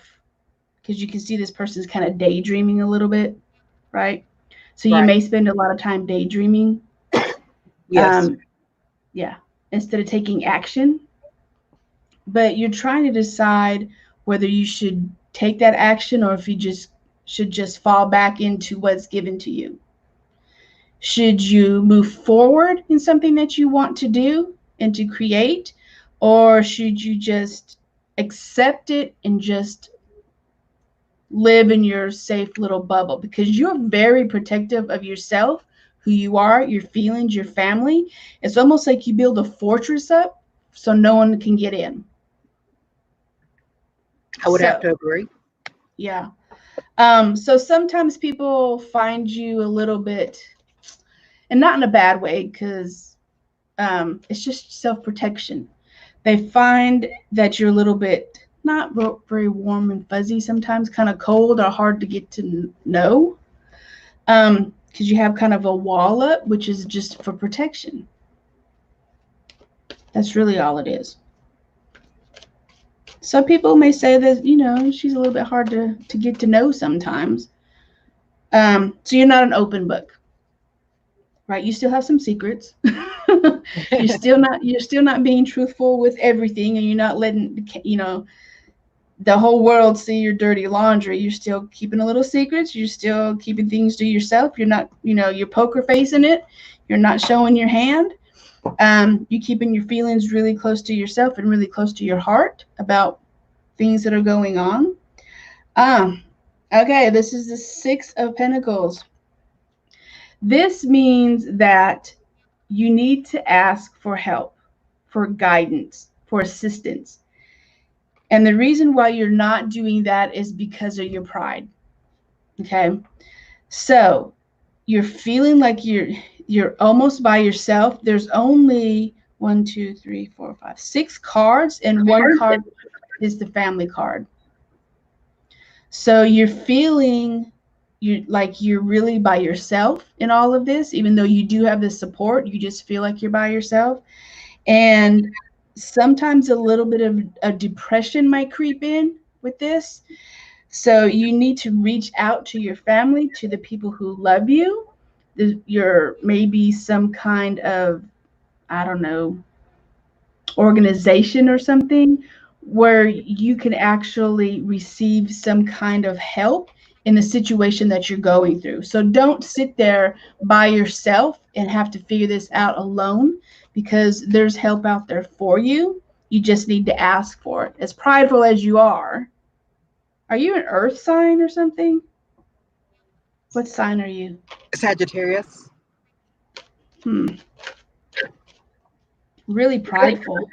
because you can see this person's kind of daydreaming a little bit, right? So you Right. may spend a lot of time daydreaming. Yes. Yeah, instead of taking action. But you're trying to decide whether you should take that action or if you just should just fall back into what's given to you. Should you move forward in something that you want to do and to create, or should you just accept it and just live in your safe little bubble? Because you're very protective of yourself, who you are, your feelings, your family. It's almost like you build a fortress up so no one can get in. I would have So, to agree. yeah. So sometimes people find you a little bit, and not in a bad way, because it's just self-protection. They find that you're a little bit not very warm and fuzzy sometimes, kind of cold or hard to get to know, because you have kind of a wall up, which is just for protection. That's really all it is. Some people may say that, she's a little bit hard to get to know sometimes. So you're not an open book, right? You still have some secrets. You're still not being truthful with everything, and you're not letting, the whole world see your dirty laundry. You're still keeping a little secrets. You're still keeping things to yourself. You're not, you're poker facing it. You're not showing your hand. You're keeping your feelings really close to yourself and really close to your heart about things that are going on. Okay, this is the 6 of Pentacles. This means that you need to ask for help, for guidance, for assistance. And the reason why you're not doing that is because of your pride. Okay? So you're feeling like you're almost by yourself. There's only 1, 2, 3, 4, 5, 6 cards, and one card is the family card. So you're feeling like you're really by yourself in all of this, even though you do have the support. You just feel like you're by yourself. And sometimes a little bit of a depression might creep in with this. So you need to reach out to your family, to the people who love you. Your maybe some kind of, I don't know, organization or something where you can actually receive some kind of help in the situation that you're going through. So don't sit there by yourself and have to figure this out alone, because there's help out there for you. You just need to ask for it. As prideful as you are you an earth sign or something? What sign are you? Sagittarius. Really prideful.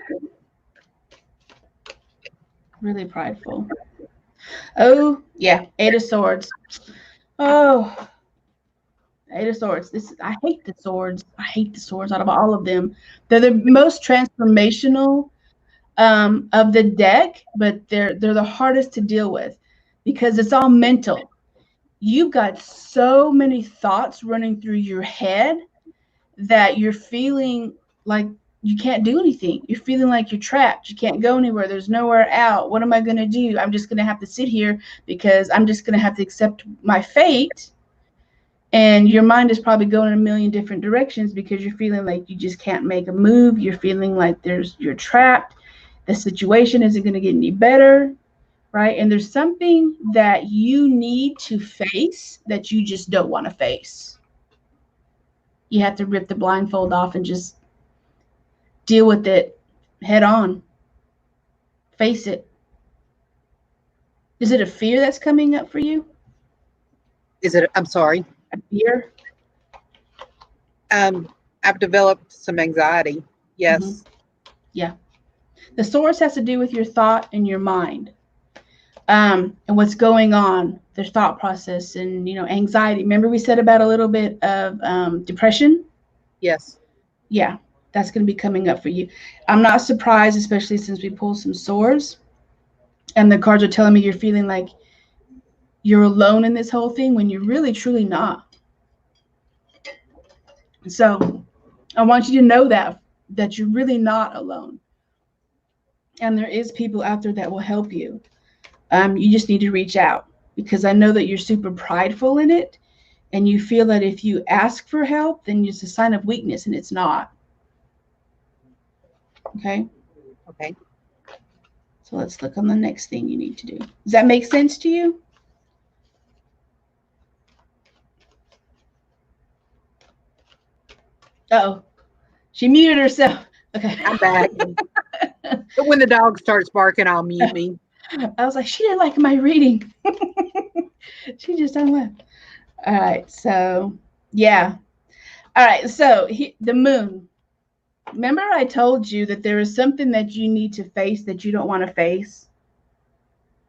Really prideful. Oh, yeah. 8 of Swords. Oh, 8 of Swords. I hate the swords. I hate the swords out of all of them. They're the most transformational of the deck, but they're the hardest to deal with because it's all mental. You've got so many thoughts running through your head that you're feeling like you can't do anything. You're feeling like you're trapped. You can't go anywhere. There's nowhere out. What am I going to do? I'm just going to have to sit here because I'm just going to have to accept my fate. And your mind is probably going in a million different directions because you're feeling like you just can't make a move. You're feeling like you're trapped. The situation isn't going to get any better, right? And there's something that you need to face that you just don't want to face. You have to rip the blindfold off and just deal with it head on. Face it. Is it a fear that's coming up for you? I'm sorry. A fear? I've developed some anxiety. Yes. Mm-hmm. Yeah. The source has to do with your thought and your mind. And what's going on, their thought process and, anxiety. Remember we said about a little bit of depression? Yes. Yeah, that's going to be coming up for you. I'm not surprised, especially since we pulled some swords and the cards are telling me you're feeling like you're alone in this whole thing when you're really, truly not. So I want you to know that you're really not alone. And there is people out there that will help you. You just need to reach out, because I know that you're super prideful in it, and you feel that if you ask for help, then it's a sign of weakness, and it's not. Okay. Okay. So let's look on the next thing you need to do. Does that make sense to you? Uh-oh. She muted herself. Okay. I'm back. But when the dog starts barking, I'll mute me. I was like, she didn't like my reading. She just unleft. All right. So, yeah. All right. So, the moon. Remember, I told you that there is something that you need to face that you don't want to face?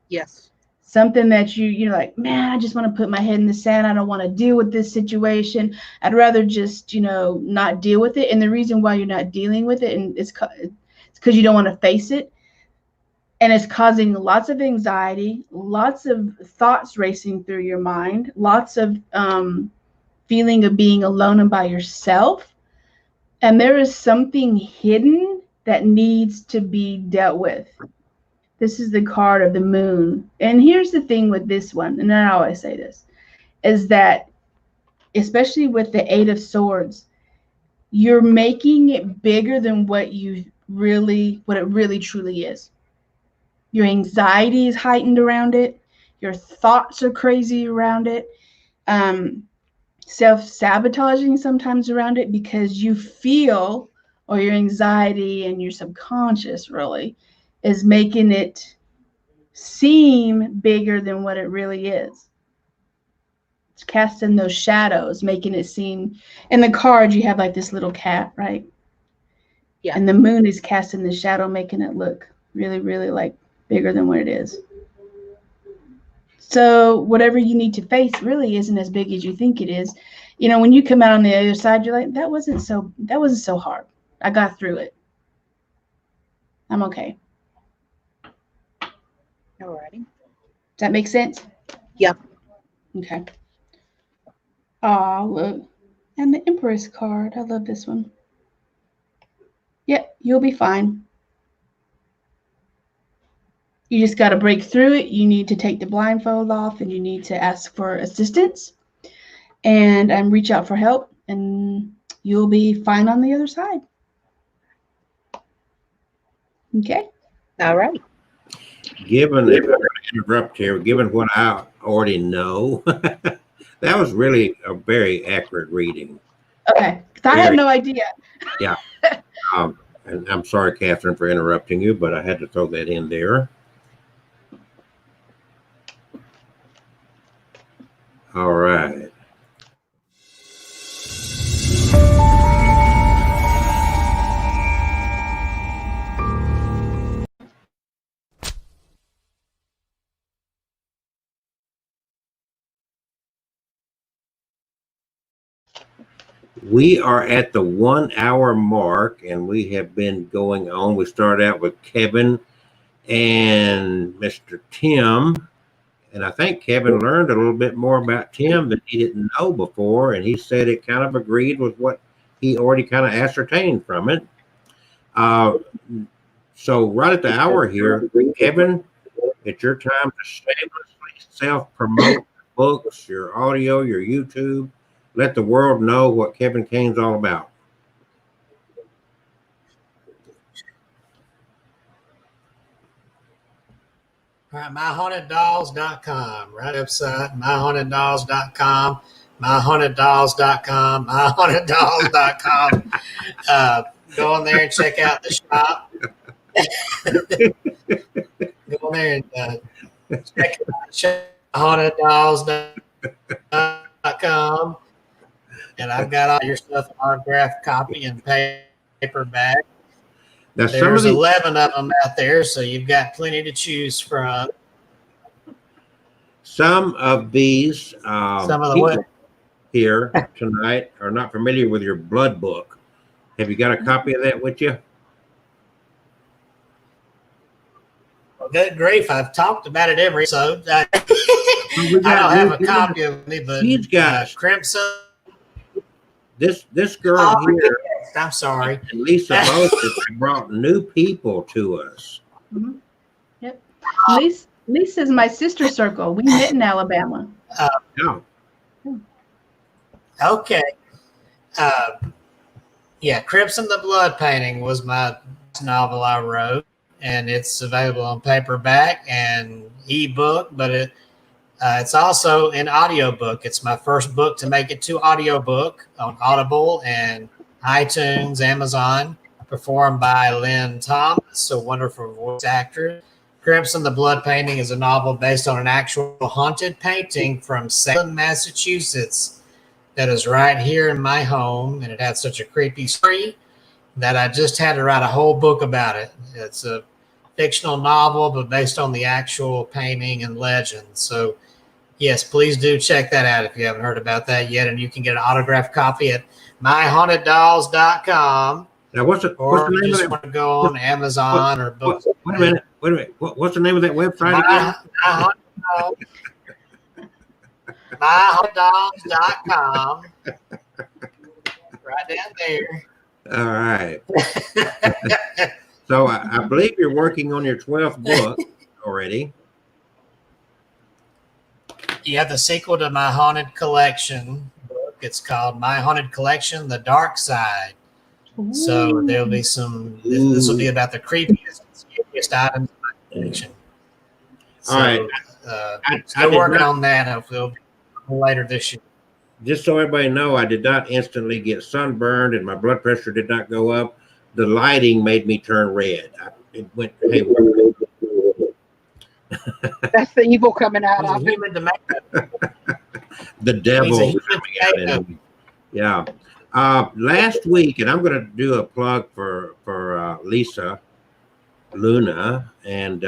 Yes. Something that you're like, man, I just want to put my head in the sand. I don't want to deal with this situation. I'd rather just, not deal with it. And the reason why you're not dealing with it, and it's because you don't want to face it. And it's causing lots of anxiety, lots of thoughts racing through your mind, lots of feeling of being alone and by yourself. And there is something hidden that needs to be dealt with. This is the card of the moon. And here's the thing with this one, and I always say this, is that especially with the Eight of Swords, you're making it bigger than what it really truly is. Your anxiety is heightened around it. Your thoughts are crazy around it. Self-sabotaging sometimes around it, because you feel, or your anxiety and your subconscious really is making it seem bigger than what it really is. It's casting those shadows, making it seem. In the card, you have like this little cat, right? Yeah. And the moon is casting the shadow, making it look really, really like bigger than what it is. So whatever you need to face really isn't as big as you think it is. When you come out on the other side, you're like, that wasn't so hard. I got through it. I'm okay. Alrighty. Does that make sense? Yeah. Okay. Oh, look. And the Empress card. I love this one. Yep, you'll be fine. You just got to break through it. You need to take the blindfold off, and you need to ask for assistance and reach out for help, and you'll be fine on the other side. Okay. All right. Given, if I'm going to interrupt here, given what I already know, that was really a very accurate reading. Okay. I had no idea. Yeah. And I'm sorry, Catherine, for interrupting you, but I had to throw that in there. All right. We are at the 1 hour mark, and we have been going on. We started out with Kevin and Mr. Tim. And I think Kevin learned a little bit more about Tim that he didn't know before. And he said it kind of agreed with what he already kind of ascertained from it. So right at the hour here, Kevin, it's your time to shamelessly self-promote books, your audio, your YouTube. Let the world know what Kevin Kane's all about. All right, myhauntedDolls.com, right website, myhauntedDolls.com, myhauntedDolls.com, myhauntedDolls.com. Go on there and check out the shop. Go on there and check out myhauntedDolls.com. And I've got all your stuff in autographed copy and paperback. Now, There's 11 of them out there, so you've got plenty to choose from. Some of these Some of the people what? here tonight are not familiar with your blood book. Have you got a copy of that with you? Well, good grief, I've talked about it every episode. I don't have a copy of it, but He's got Crimson. this girl Oh, here yes, I'm sorry. and Lisa both have brought new people to us. Mhm. Yep. Lisa's my sister circle. We met in Alabama. Yeah. Okay. Uh, yeah, Crimson the Blood Painting was my novel I wrote, and it's available on paperback and ebook, but it's also an audiobook. It's my first book to make it to audiobook on Audible and iTunes, Amazon, performed by Lynn Thomas, a wonderful voice actor. Crimson the Blood Painting is a novel based on an actual haunted painting from Salem, Massachusetts, that is right here in my home, and it had such a creepy story that I just had to write a whole book about it. It's a fictional novel, but based on the actual painting and legend. So, yes, please do check that out if you haven't heard about that yet, and you can get an autographed copy at myhauntedDolls.com, Now, what's the or name you of just that? want to go on Amazon or Wait books. a minute. What's the name of that website again? My Haunted Dolls. myhauntedDolls.com. Right down there. All right. So I believe you're working on your 12th book already. You have the sequel to my haunted collection book. It's called My Haunted Collection: The Dark Side. So there'll be some. This will be about the creepiest, scariest items in my collection. So, All right. still working on that. Hopefully later this year. Just so everybody know, I did not instantly get sunburned, and my blood pressure did not go up. The lighting made me turn red. It went haywire. That's the evil coming out He's a of it. human tomato. The devil. He's a human coming out in tomato. me. Yeah. Last week, and I'm going to do a plug for Lisa Luna, and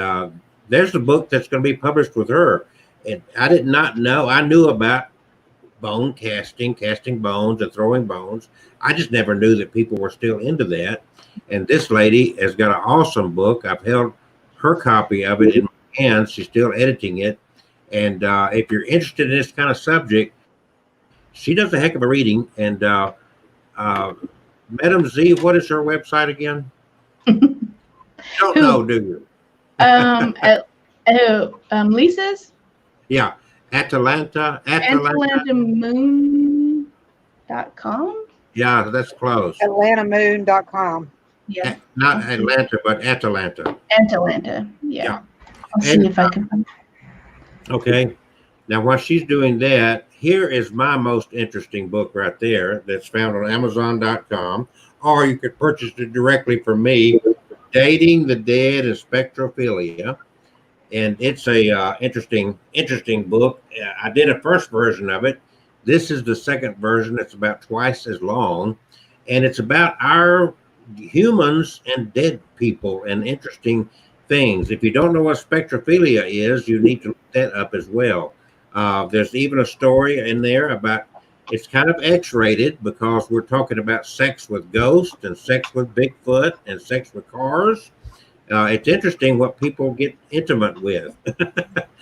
there's a book that's going to be published with her. And I did not know. I knew about bone casting bones and throwing bones. I just never knew that people were still into that. And this lady has got an awesome book. I've held her copy of it in my hands. She's still editing it. And if you're interested in this kind of subject, she does a heck of a reading. And Madam Z, what is her website again? You don't know, do you? Lisa's Yeah. AtlantaMoon.com. Yeah, that's close. AtlantaMoon.com. Yeah. Not Atlanta, but Atalanta. Atlanta. Yeah. I'll see And, if I can find. Okay. Now, while she's doing that, here is my most interesting book right there that's found on Amazon.com, or you could purchase it directly from me, Dating the Dead and Spectrophilia. And it's a interesting book. I did a first version of it. This is the second version. It's about twice as long, and it's about our humans and dead people and interesting things. If you don't know what spectrophilia is, you need to look that up as well. There's even a story in there about, it's kind of X-rated because we're talking about sex with ghosts and sex with Bigfoot and sex with cars. It's interesting what people get intimate with.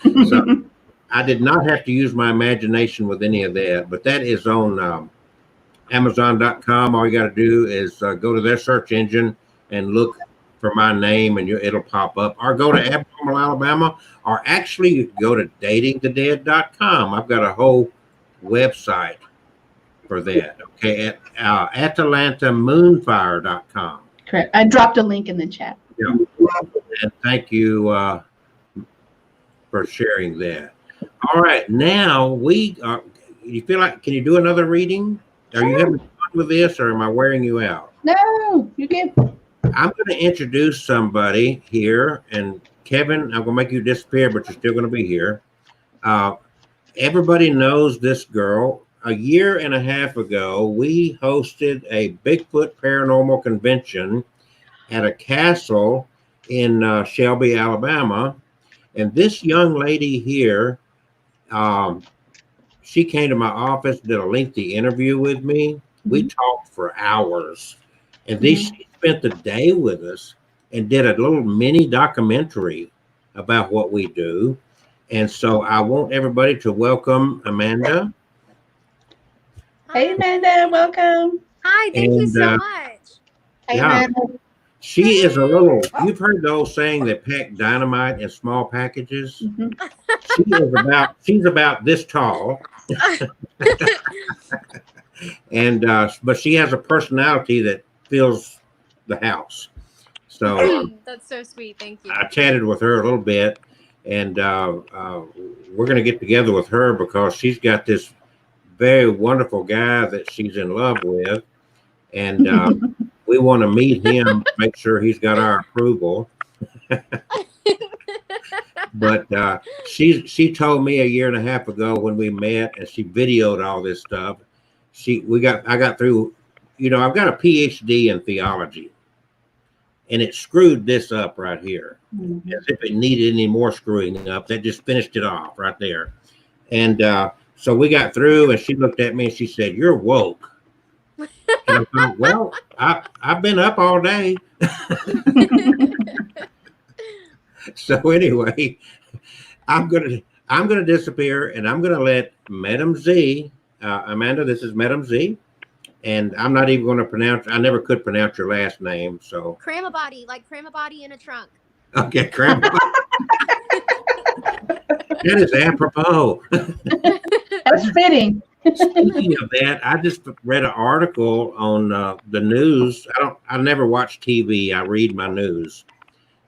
So I did not have to use my imagination with any of that, but that is on Amazon.com. All you got to do is go to their search engine and look for my name, and it'll pop up. Or go to Abnormal Alabama, or actually you can go to datingthedead.com. I've got a whole website for that. Okay, at AtlantaMoonfire.com. Correct. I dropped a link in the chat. Yeah. And thank you for sharing that. All right, now you feel like, can you do another reading? Are you having fun with this, or am I wearing you out? No, you can. I'm going to introduce somebody here, and Kevin, I'm going to make you disappear, but you're still going to be here. Everybody knows this girl. A year and a half ago, we hosted a Bigfoot paranormal convention at a castle in Shelby, Alabama. And this young lady here, she came to my office, did a lengthy interview with me. We talked for hours. And then she spent the day with us and did a little mini documentary about what we do. And so I want everybody to welcome Amanda. Hey, Amanda, welcome. Hi, thank you And so much. Hey, yeah, man. she is a little. You've heard the old saying that pack dynamite in small packages. Mhm. She's about this tall, and but she has a personality that fills the house. So That's so sweet. Thank you. I chatted with her a little bit, and we're going to get together with her because she's got this very wonderful guy that she's in love with, and we want to meet him, make sure he's got our approval. But she told me a year and a half ago when we met, and she videoed all this stuff. I got through, I've got a PhD in theology, and it screwed this up right here, as if it needed any more screwing up. That just finished it off right there. And so we got through, and she looked at me and she said, "You're woke." And I thought, well, I've been up all day. So anyway, I'm gonna disappear, and I'm gonna let Madam Z, Amanda. This is Madam Z, and I'm not even going to pronounce. I never could pronounce your last name, so Cram-a-body, like cram-a-body in a trunk. okay, crap. That is apropos. That's fitting. Speaking of that, I just read an article on the news. I never watch TV. I read my news.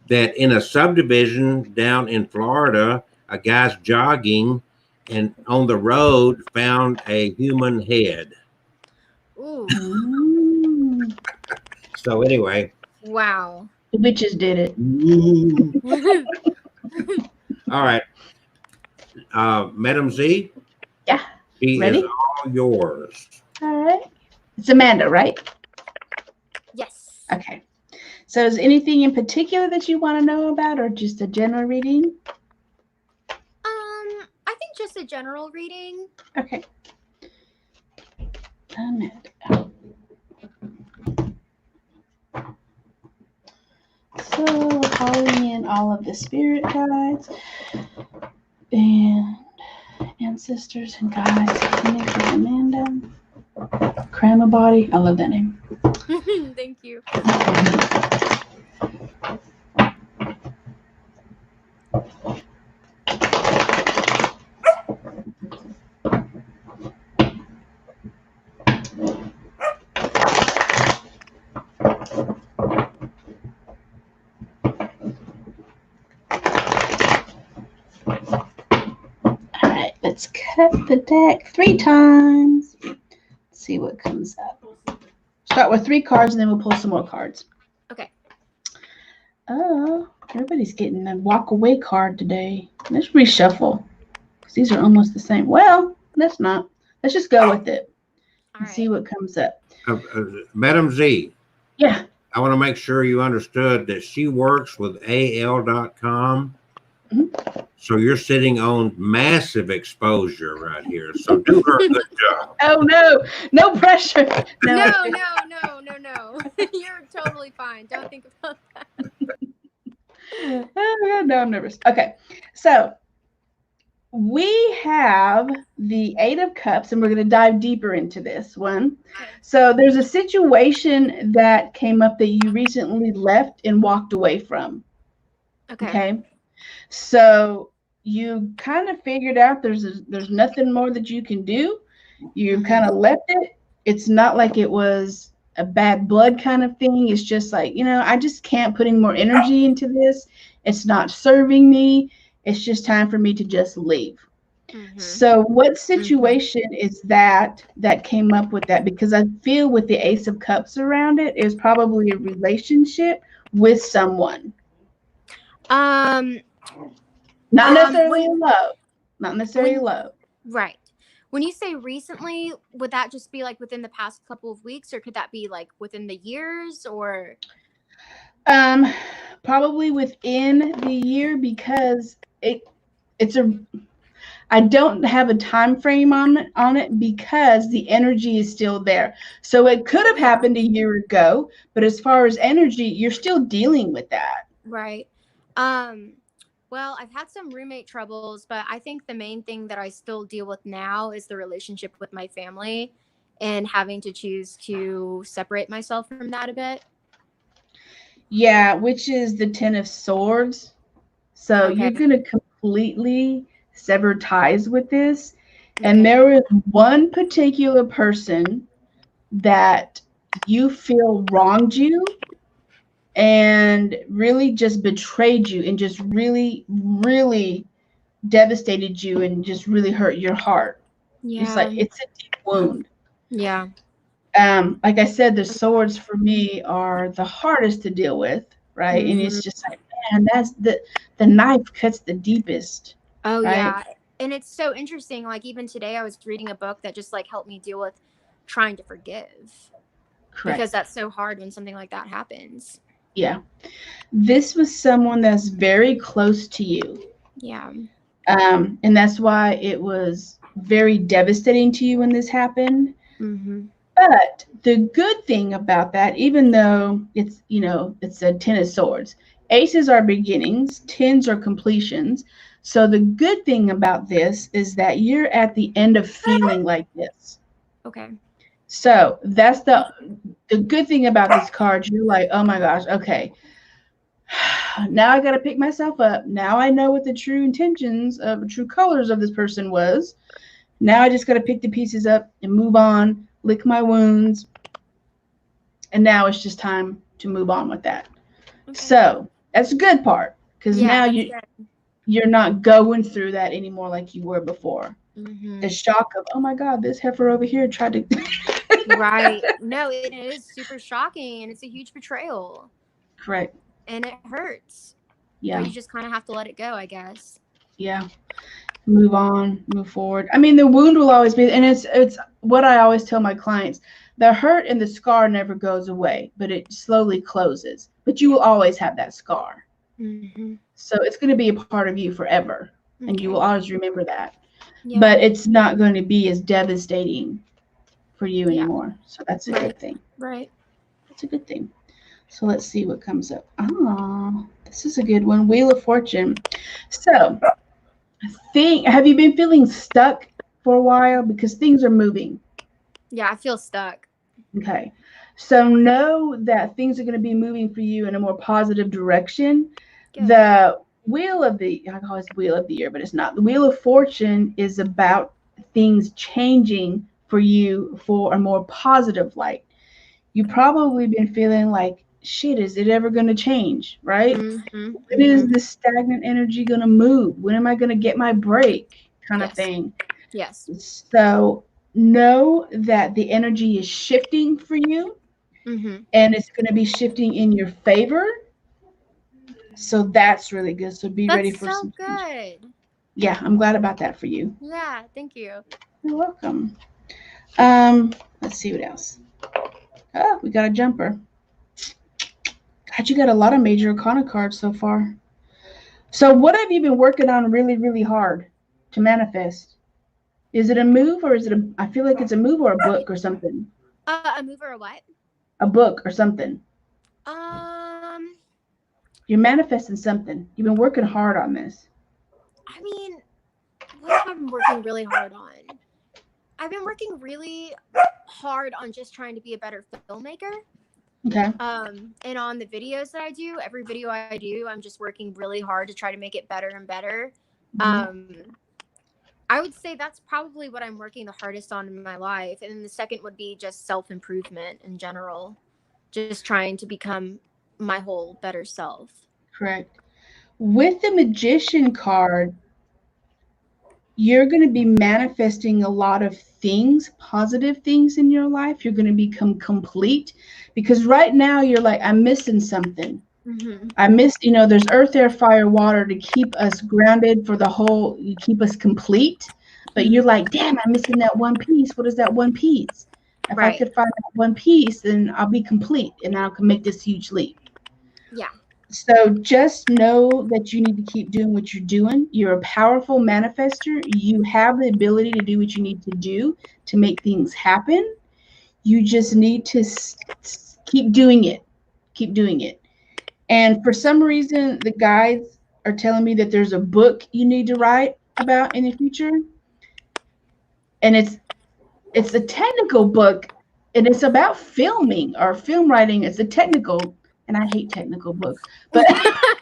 That in a subdivision down in Florida, a guy's jogging and on the road found a human head. Ooh, Mm. So anyway, wow. The bitches did it. all right, Madam Z. Yeah. She Ready? is all yours. All right. It's Amanda, right? Yes. Okay. So is anything in particular that you want to know about or just a general reading? I think just a general reading. Okay. Amanda. So we're calling in all of the spirit guides and ancestors and guides connected to Amanda. Cram-a-body. I love that name. Thank you. All right, let's cut the deck 3 times. Let's see what comes up. Start with 3 cards and then we'll pull some more cards. Okay. Oh, everybody's getting a walk away card today. Let's reshuffle because these are almost the same. Well, let's not. Let's just go with it All and right. see what comes up. Madam Z, Yeah. I want to make sure you understood that she works with AL.com. Mhm. So you're sitting on massive exposure right here. So do her a good job. Oh no, no pressure. No. You're totally fine. Don't think about that. Oh, no, I'm nervous. Okay, so we have the 8 of Cups, and we're going to dive deeper into this one. So there's a situation that came up that you recently left and walked away from. Okay. So you kind of figured out there's nothing more that you can do. You kind of left it. It's not like it was a bad blood kind of thing. It's just like, I just can't put any more energy into this. It's not serving me. It's just time for me to just leave. So what situation is that came up with that? Because I feel with the Ace of Cups around it is probably a relationship with someone. Not necessarily love. Not necessarily love. Right. When you say recently, would that just be like within the past couple of weeks, or could that be like within the years, or? Probably within the year because I don't have a time frame on it because the energy is still there. So it could have happened a year ago, but as far as energy, you're still dealing with that. Right. Well, I've had some roommate troubles, but I think the main thing that I still deal with now is the relationship with my family. and having to choose to separate myself from that a bit. Yeah, which is the Ten of Swords. So Okay. you're going to completely sever ties with this. And Okay. there is one particular person that you feel wronged you and really just betrayed you and just really, really devastated you and just really hurt your heart. It's like, Yeah. it's a deep wound. Yeah. Like I said, the swords for me are the hardest to deal with, right? And it's just like, man, that's the knife cuts the deepest, Oh right? yeah. And it's so interesting. Like even today I was reading a book that just like helped me deal with trying to forgive. Correct. Because that's so hard when something like that happens. Yeah. This was someone that's very close to you. Yeah. And that's why it was very devastating to you when this happened. Mm-hmm. But the good thing about that, even though it's, it's a 10 of swords, aces are beginnings, tens are completions. So the good thing about this is that you're at the end of feeling like this. Okay. So that's the good thing about this card. You're like, oh my gosh, okay. Now I got to pick myself up. Now I know what the true intentions of true colors of this person was. Now I just got to pick the pieces up and move on, lick my wounds. And now it's just time to move on with that. Okay. So that's a good part because now good. you're not going through that anymore like you were before. Mm-hmm. The shock of, oh my God, this heifer over here tried to. Right. No, it is super shocking and it's a huge betrayal. Correct. And it hurts. Yeah. But you just kind of have to let it go, I guess. Yeah. Move on, move forward. I mean, the wound will always be, and it's what I always tell my clients. The hurt and the scar never goes away, but it slowly closes. But you will always have that scar. Mm-hmm. So it's going to be a part of you forever. Okay. And you will always remember that. Yeah. But it's not going to be as devastating for you anymore. So that's a good thing. Right. That's a good thing. So let's see what comes up. Oh, this is a good one. Wheel of Fortune. So have you been feeling stuck for a while? Because things are moving. Yeah, I feel stuck. Okay. So know that things are going to be moving for you in a more positive direction. Good. The I call it Wheel of the Year, but it's not. The Wheel of Fortune is about things changing for you for a more positive light. You've probably been feeling like, shit, is it ever going to change, right? Mm-hmm. When is this stagnant energy going to move? When am I going to get my break kind of thing? Yes. So know that the energy is shifting for you, and it's going to be shifting in your favor. So that's really good. So be ready for some. Good. Yeah, I'm glad about that for you. Yeah, thank you. You're welcome. Let's see what else. Oh, we got a jumper. God, you got a lot of major arcana cards so far. So what have you been working on really, really hard to manifest? Is it a move or is it I feel like it's a move or a book or something. A move or a what? A book or something. You're manifesting something. You've been working hard on this. I mean, what have I been working really hard on? I've been working really hard on just trying to be a better filmmaker. Okay. And on the videos that I do, every video I do, I'm just working really hard to try to make it better and better. Mm-hmm. I would say that's probably what I'm working the hardest on in my life. And then the second would be just self-improvement in general. Just trying to become my whole better self. Correct. With the Magician card, you're going to be manifesting a lot of things, positive things in your life. You're going to become complete because right now you're like, I'm missing something. Mm-hmm. I missed, there's earth, air, fire, water to keep us grounded for the whole, you keep us complete. But you're like, damn, I'm missing that one piece. What is that one piece? If I could find that one piece, then I'll be complete and I can make this huge leap. Yeah. So just know that you need to keep doing what you're doing. You're a powerful manifester. You have the ability to do what you need to do to make things happen. You just need to keep doing it. Keep doing it. And for some reason, the guides are telling me that there's a book you need to write about in the future. And it's a technical book, and it's about filming or film writing. It's a technical, and I hate technical books, but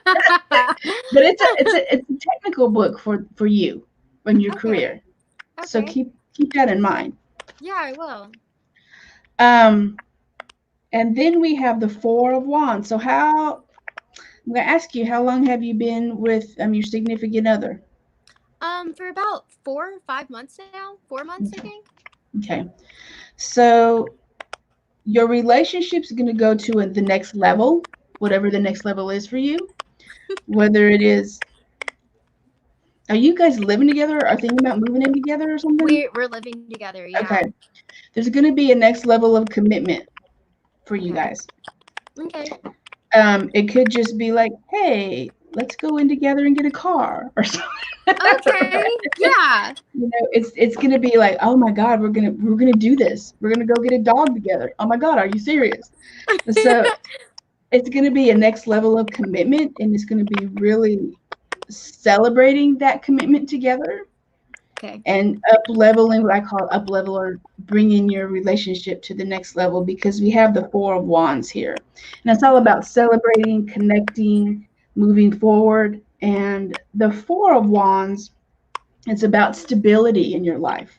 but it's a technical book for you in your Okay. career. So Okay. keep that in mind. Yeah, I will. And then we have the Four of Wands. So I'm going to ask you, how long have you been with your significant other? For about 4 or 5 months now. 4 months, I think. Okay. So your relationship's going to go to the next level, whatever the next level is for you. Whether it is, are you guys living together or thinking about moving in together or something? We're living together. Yeah. Okay. There's going to be a next level of commitment for you Okay. guys. Okay. It could just be like, hey, let's go in together and get a car or something. Okay. Yeah. It's gonna be like, oh my God, we're gonna do this. We're gonna go get a dog together. Oh my God, are you serious? So it's gonna be a next level of commitment, and it's gonna be really celebrating that commitment together Okay. and up leveling, what I call up level, or bringing your relationship to the next level, because we have the Four of Wands here, and it's all about celebrating, connecting, moving forward. And the Four of Wands, it's about stability in your life.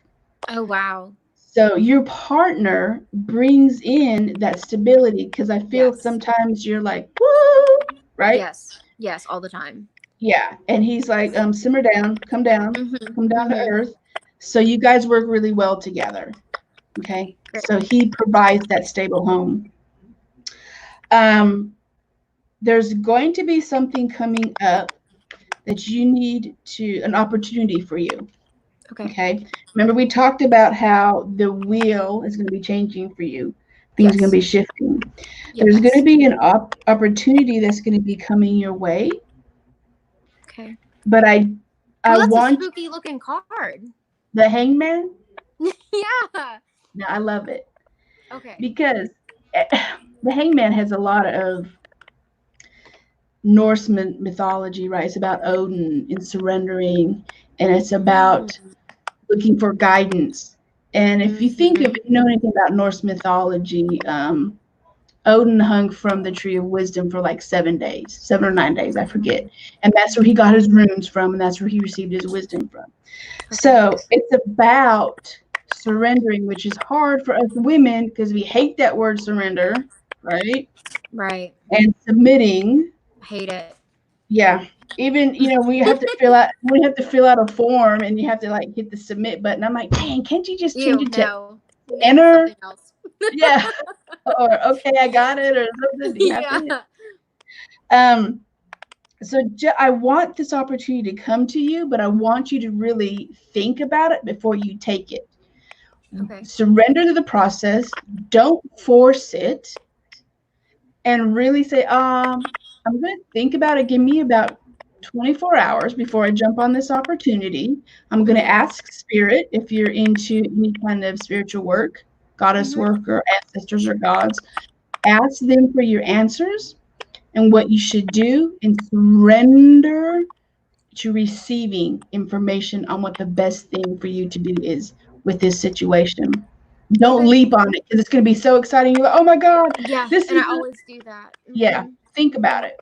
Oh, wow. So your partner brings in that stability, because I feel Yes. sometimes you're like, woo, right? Yes. Yes, all the time. Yeah. And he's like, simmer down, come down Mm-hmm. to earth. So you guys work really well together. Okay. Great. So he provides that stable home. There's going to be something coming up that you need an opportunity for you. Okay. Remember, we talked about how the wheel is going to be changing for you. Things are going to be shifting. Yes. There's going to be an opportunity that's going to be coming your way. Okay. But I Well, that's want a spooky looking card. the Hangman. Yeah. No, I love it. Okay. Because the Hangman has a lot of Norse mythology, right? It's about Odin and surrendering, and it's about looking for guidance. And if you know anything about Norse mythology, Odin hung from the tree of wisdom for like 7 or 9 days, I forget. And that's where he got his runes from, and that's where he received his wisdom from. Okay. So it's about surrendering, which is hard for us women because we hate that word surrender, right? Right. And submitting. I hate it. Yeah. Even, we have to fill out a form, and you have to like hit the submit button. I'm like, dang, can't you just change it to enter? Something else. Yeah. Or okay, I got it, or something. Yeah. So I want this opportunity to come to you, but I want you to really think about it before you take it. Okay. Surrender to the process. Don't force it, and really say, I'm going to think about it. Give me about 24 hours before I jump on this opportunity. I'm going to ask Spirit, if you're into any kind of spiritual work, goddess work, or ancestors or gods, ask them for your answers and what you should do, and surrender to receiving information on what the best thing for you to do is with this situation. Don't leap on it, because it's going to be so exciting. You're like, oh my God. Yeah, I always do that. Yeah, think about it.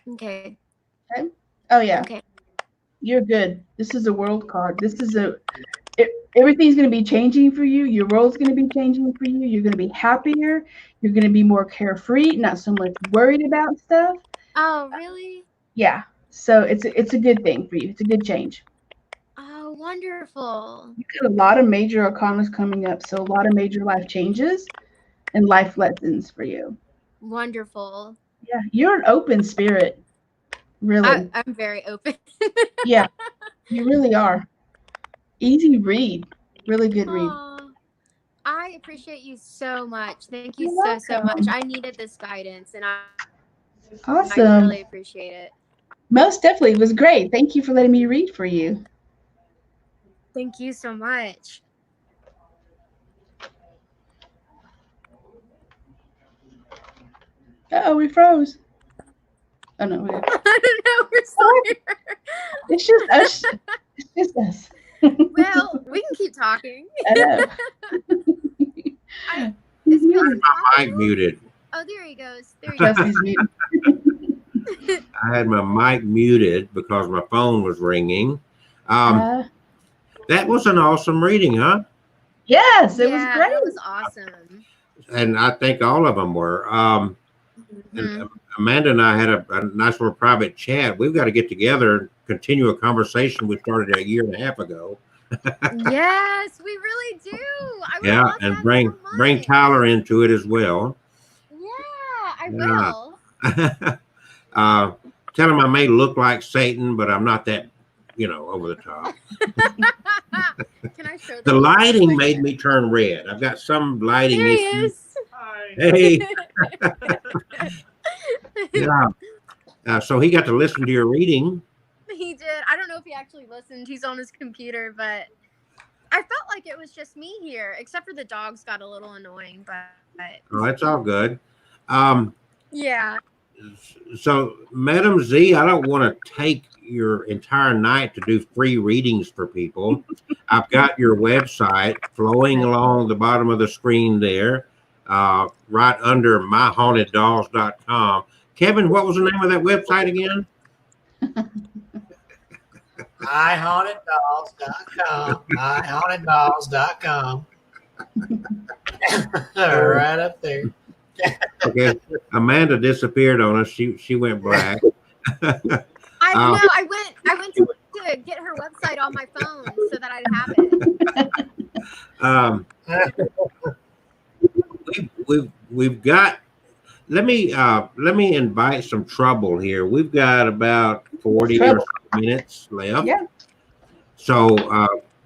Okay. Oh yeah. Okay. You're good. This is a world card. Everything's going to be changing for you. Your world's going to be changing for you. You're going to be happier. You're going to be more carefree, not so much worried about stuff. Oh, really? Yeah. So it's a good thing for you. It's a good change. Oh, wonderful. You got a lot of major arcanas coming up, so a lot of major life changes and life lessons for you. Wonderful. Yeah, you're an open spirit. Really. I'm very open. Yeah, you really are. Easy read. Really good read. I appreciate you so much. Thank you so much. I needed this guidance, and Awesome. I really appreciate it. Most definitely. It was great. Thank you for letting me read for you. Thank you so much. Uh-oh, we froze. Oh, no. I don't know. We're still here. It's just us. It's just us. Well, we can keep talking. I know. Is Kelsey Mic talking? muted. Oh, there he goes. There he goes. Kelsey's muted. I had my mic muted because my phone was ringing. That was an awesome reading, huh? Yes, it was Yeah, great. that was awesome. And I think all of them were. Mhm. And Amanda and I had a nice little private chat. We've got to get together and continue a conversation we started a year and a half ago. Yes, we really do. I would Yeah, love and that bring so bring much. Tyler into it as well. Yeah, I Yeah. will. Tell him I may look like Satan, but I'm not that, over the top. Can I show The them? lighting made me turn red. I've got some lighting There he issues. is. Hey, yeah. So he got to listen to your reading. He did. I don't know if he actually listened. He's on his computer, but I felt like it was just me here, except for the dogs got a little annoying, but Oh, it's all good. yeah. So, Madam Z, I don't want to take your entire night to do free readings for people. I've got your website flowing along the bottom of the screen there, right under myhaunteddolls.com. Kevin, what was the name of that website again? myhauntedolls.com. myhauntedolls.com. Right up there. Okay, Amanda disappeared on us. She went black. I know. I went to get her website on my phone so that I'd have it. We've got. Let me invite some trouble here. We've got about 40 or so minutes left. Yeah. So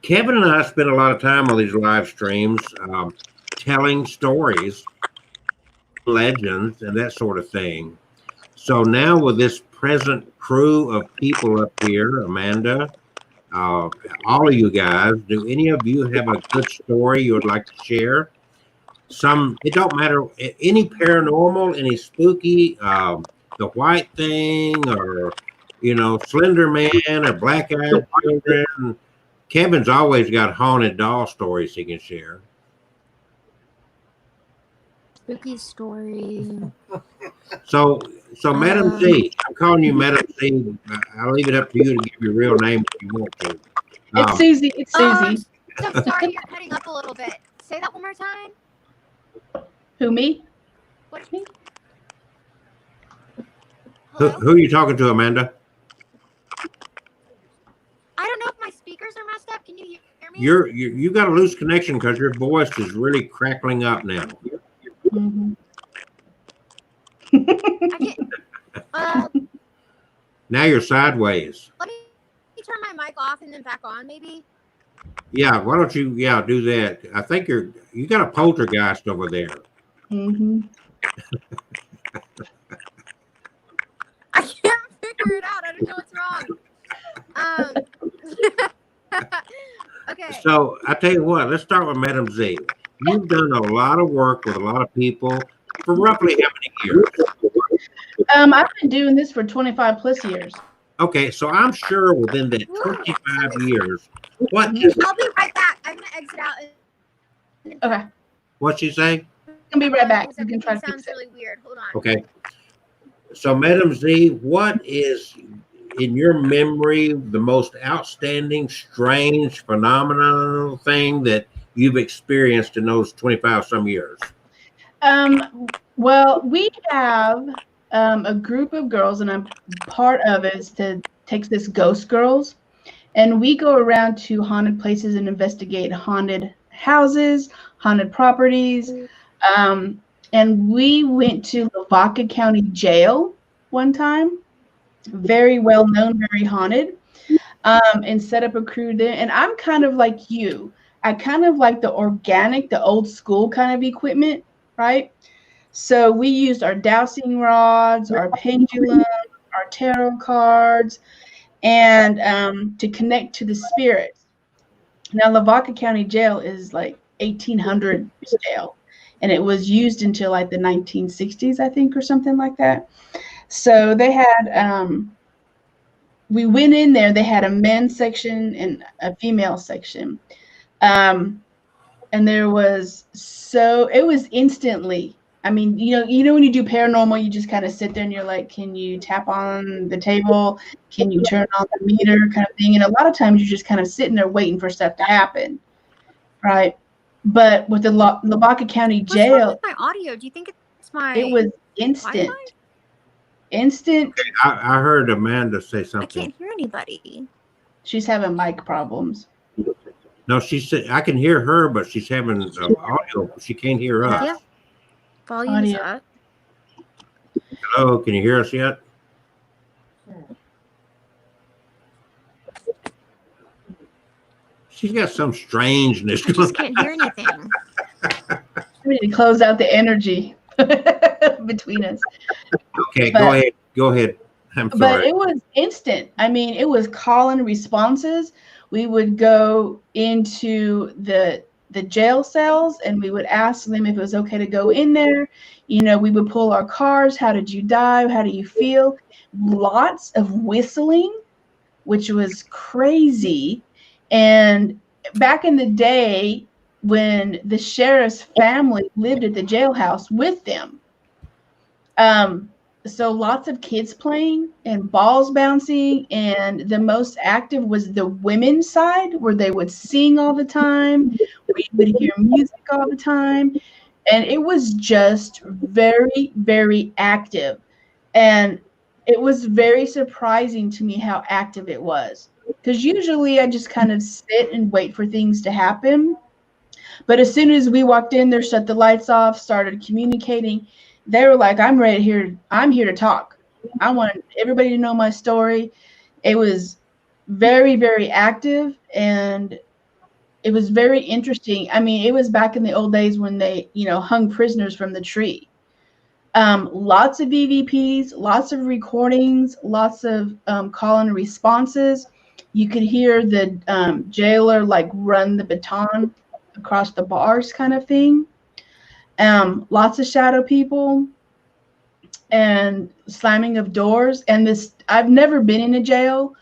Kevin and I spend a lot of time on these live streams, telling stories, legends, and that sort of thing. So now with this present crew of people up here, Amanda, all of you guys, do any of you have a good story you would like to share? It don't matter, any paranormal, any spooky, the White Thing, or Slender Man, or Black Eyed Children. Kevin's always got haunted doll stories he can share. Spooky story. So Madam Z, I'm calling you Madam Z. I'll leave it up to you to give your real name if you want to. It's Susie. It's Susie. I'm sorry, you're cutting up a little bit. Say that one more time. Who, me? What's me? Who are you talking to, Amanda? I don't know if my speakers are messed up. Can you hear me? You got a loose connection because your voice is really crackling up now. Mm-hmm. I can't. Now you're sideways. Let me turn my mic off and then back on, maybe. Yeah, why don't you do that? I think you got a poltergeist over there. Mm-hmm. I can't figure it out. I don't know what's wrong. Okay. So I tell you what, let's start with Madam Z. You've done a lot of work with a lot of people for roughly how many years? I've been doing this for 25 plus years. Okay, so I'm sure within that 25 years, what is I'll be right back. I'm gonna exit out. Okay. What'd she say? I'll be right back. You can try to Sounds fix it. really weird. Hold on. Okay. So, Madam Z, what is, in your memory, the most outstanding, strange, phenomenal thing that you've experienced in those 25 some years? Well, we have a group of girls, and I'm part of it, takes this Ghost Girls, and we go around to haunted places and investigate haunted houses, haunted properties. And we went to Lavaca County Jail one time, very well known, very haunted, and set up a crew there. And I'm kind of like you. I kind of like the organic, the old school kind of equipment, right? So we used our dowsing rods, our pendulum, our tarot cards, and to connect to the spirits. Now, Lavaca County Jail is like 1800 jail, and it was used until like the 1960s, I think, or something like that. So they had we went in there. They had a men's section and a female section. And there was it was instantly. I mean, when you do paranormal, you just kind of sit there and you're like, can you tap on the table? Can you turn on the meter kind of thing? And a lot of times you're just kind of sitting there waiting for stuff to happen. Right. But with the Lavaca County What's wrong Jail, with my audio? Do you think it's my it was instant. Wi-Fi? Instant. I heard Amanda say I something. can't hear anybody. She's having mic problems. No, she said I can hear her, but she's having audio. She can't hear us. Yeah. Volume's Audio. up. Hello, can you hear us yet? She's got some strangeness I going just can't hear anything. We need to close out the energy between us. Okay, But- go ahead. I'm But sorry. it was instant. I mean, it was call and responses. We would go into the jail cells and we would ask them if it was okay to go in there. We would pull our cards. How did you die? How do you feel? Lots of whistling, which was crazy. And back in the day when the sheriff's family lived at the jailhouse with them, so lots of kids playing and balls bouncing, and the most active was the women's side where they would sing all the time, where you would hear music all the time, and it was just very, very active. And it was very surprising to me how active it was, because usually I just kind of sit and wait for things to happen. But as soon as we walked in there, shut the lights off, started communicating, they were like, I'm here to talk. I want everybody to know my story. It was very, very active, and it was very interesting. I mean, it was back in the old days when they, hung prisoners from the tree. Lots of EVPs, lots of recordings, lots of call and responses. You could hear the jailer like run the baton across the bars kind of thing. Lots of shadow people and slamming of doors. And I've never been in a jail,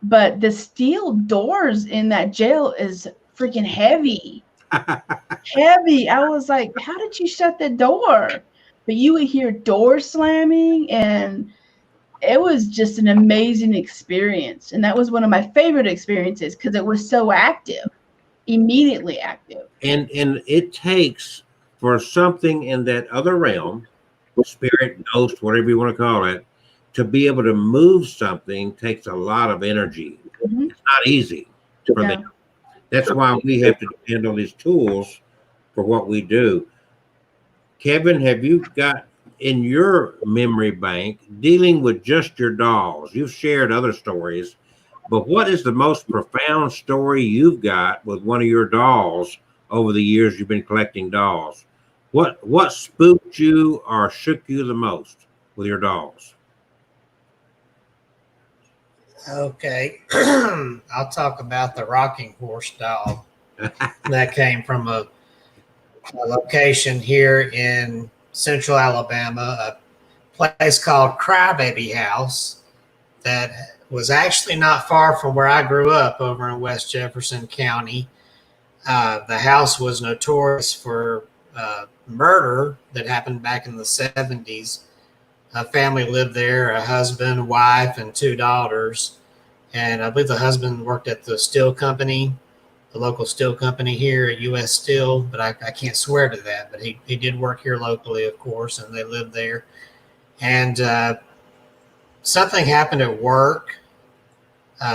but the steel doors in that jail is freaking heavy. Heavy. I was like, how did you shut the door? But you would hear doors slamming, and it was just an amazing experience. And that was one of my favorite experiences because it was so active, immediately active. And it takes for something in that other realm, spirit, ghost, whatever you want to call it, to be able to move something takes a lot of energy. Mhm. It's not easy for No. them. That's why we have to depend on these tools for what we do. Kevin, have you got in your memory bank dealing with just your dolls? You've shared other stories, but what is the most profound story you've got with one of your dolls over the years you've been collecting dolls? What spooked you or shook you the most with your dolls? Okay. I'll talk about the rocking horse doll that came from a location here in central Alabama, a place called Crybaby House that was actually not far from where I grew up over in West Jefferson County. The house was notorious for murder that happened back in the 70s. A family lived there, a husband, wife, and 2 daughters. And I believe the husband worked at the steel company, the local steel company here at U.S. Steel, but I can't swear to that. But he did work here locally, of course, and they lived there. And something happened at work.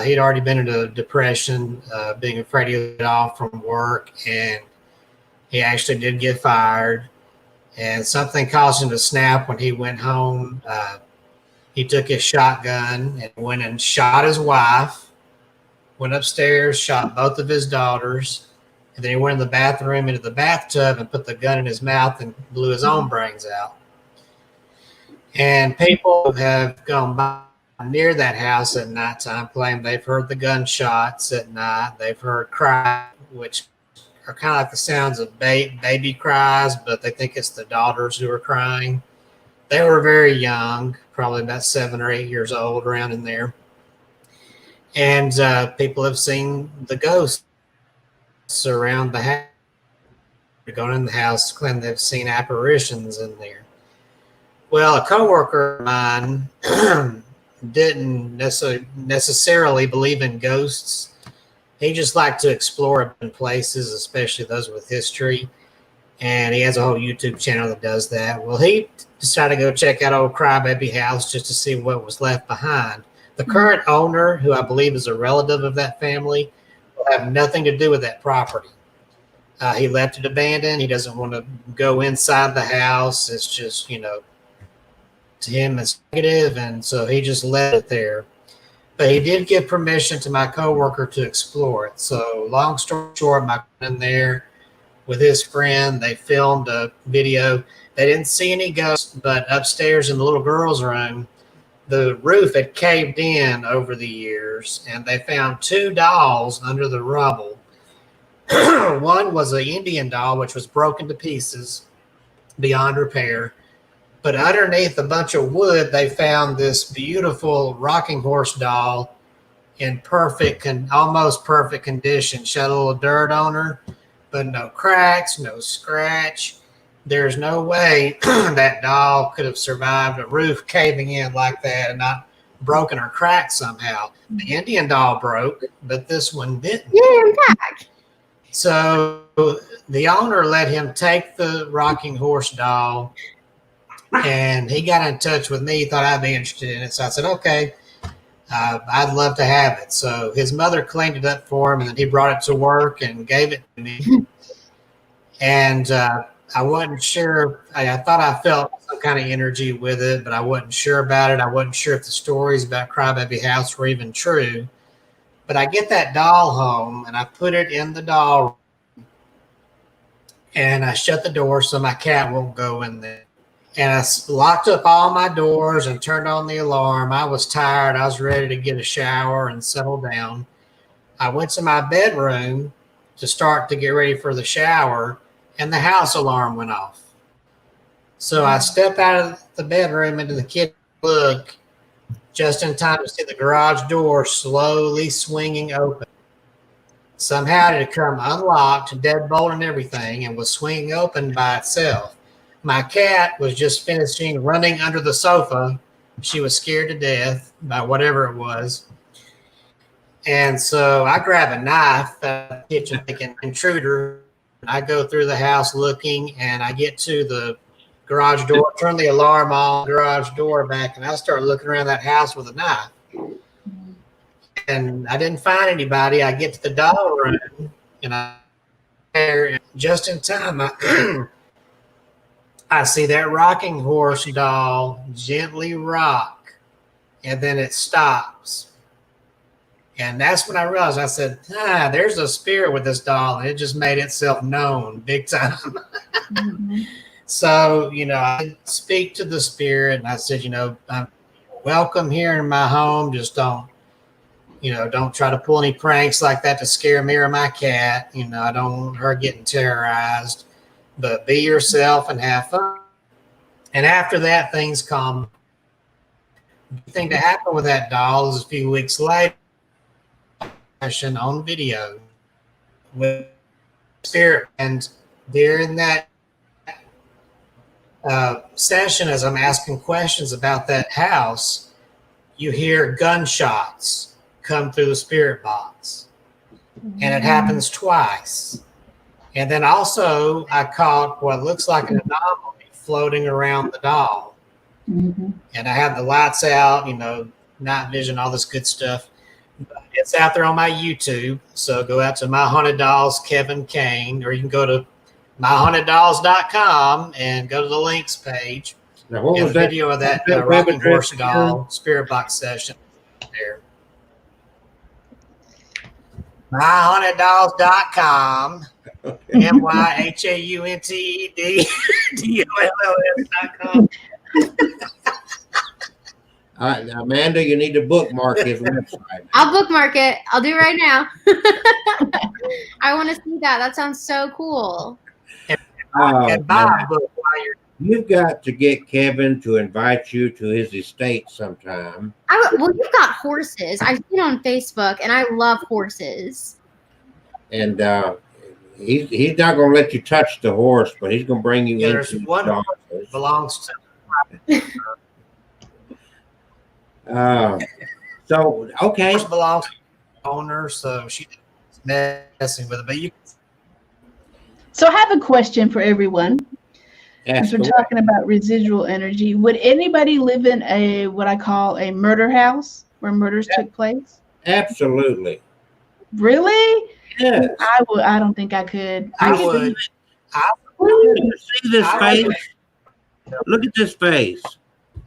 He'd already been in a depression, being afraid to get off from work, and he actually did get fired. And something caused him to snap when he went home. He took his shotgun and went and shot his wife, went upstairs, shot both of his daughters, and then he went in the bathroom into the bathtub and put the gun in his mouth and blew his own brains out. And people who have gone by near that house at nighttime claim they've heard the gunshots at night. They've heard cries, which are kind of like the sounds of baby cries, but they think it's the daughters who are crying. They were very young, probably about 7 or 8 years old, around in there. And people have seen the ghosts around the house. They're going in the house and they've seen apparitions in there. Well, a coworker of mine didn't necessarily believe in ghosts. He just liked to explore in places, especially those with history. And he has a whole YouTube channel that does that. Well, he decided to go check out old Crybaby House just to see what was left behind. The current owner, who I believe is a relative of that family, will have nothing to do with that property. He left it abandoned. He doesn't want to go inside the house. It's just, to him it's negative, and so he just left it there. But he did give permission to my coworker to explore it. So long story short, my friend in there with his friend, they filmed a video. They didn't see any ghosts, but upstairs in the little girl's room, the roof had caved in over the years, and they found 2 dolls under the rubble. One was an Indian doll, which was broken to pieces beyond repair. But underneath a bunch of wood, they found this beautiful rocking horse doll in almost perfect condition. She had a little dirt on her, but no cracks, no scratch. There's no way that doll could have survived a roof caving in like that and not broken or cracked somehow. The Indian doll broke, but this one didn't. Yeah, I'm back. So the owner let him take the rocking horse doll, and he got in touch with me. He thought I'd be interested in it. So I said, okay, I'd love to have it. So his mother cleaned it up for him, and then he brought it to work and gave it to me. And I wasn't sure. I thought I felt some kind of energy with it, but I wasn't sure about it. I wasn't sure if the stories about Crybaby House were even true. But I get that doll home, and I put it in the doll room, and I shut the door so my cat won't go in there. And I locked up all my doors and turned on the alarm. I was tired. I was ready to get a shower and settle down. I went to my bedroom to start to get ready for the shower, and the house alarm went off. So I step out of the bedroom into the kitchen, look, just in time to see the garage door slowly swinging open. Somehow it had come unlocked, deadbolt and everything, and was swinging open by itself. My cat was just finishing running under the sofa. She was scared to death by whatever it was. And so I grab a knife out of the kitchen, like an intruder. I go through the house looking, and I get to the garage door, turn the alarm on, garage door back, and I start looking around that house with a knife. And I didn't find anybody. I get to the doll room, and just in time, I see that rocking horse doll gently rock, and then it stops. And that's when I realized, I said, there's a spirit with this doll, and it just made itself known big time. Mm-hmm. So, I speak to the spirit, and I said, I'm welcome here in my home. Just don't try to pull any pranks like that to scare me or my cat. I don't want her getting terrorized. But be yourself and have fun. And after that, things calm. The thing that happened with that doll is a few weeks later, on video with spirit. And during that session, as I'm asking questions about that house, you hear gunshots come through the spirit box. And it happens twice. And then also I caught what looks like an anomaly floating around the doll. Mm-hmm. And I have the lights out, night vision, all this good stuff. But it's out there on my YouTube. So go out to My Haunted Dolls, Kevin Kane, or you can go to myhauntedolls.com and go to the links page. Now, what was that video of that rocking horse doll spirit box session there. myhauntedolls.com. myhauntedolls.com. All right, now, Amanda, you need to bookmark his website. I'll bookmark it. I'll do it right now. I want to see that. That sounds so cool. And buy a book while you're You've got to get Kevin to invite you to his estate sometime. Well, you've got horses. I've seen on Facebook, and I love horses. And he's not going to let you touch the horse, but he's going to bring you Yeah, into there's his one horse office. belongs to So, okay. horse belongs to the owner, so she's messing with it. But you So I have a question for everyone. As Ask we're away. talking about residual energy, would anybody live in a what I call a murder house where murders took place? Absolutely. Really? Yes. I would. I don't think I could. I could would. See this I face? would. Look at this face.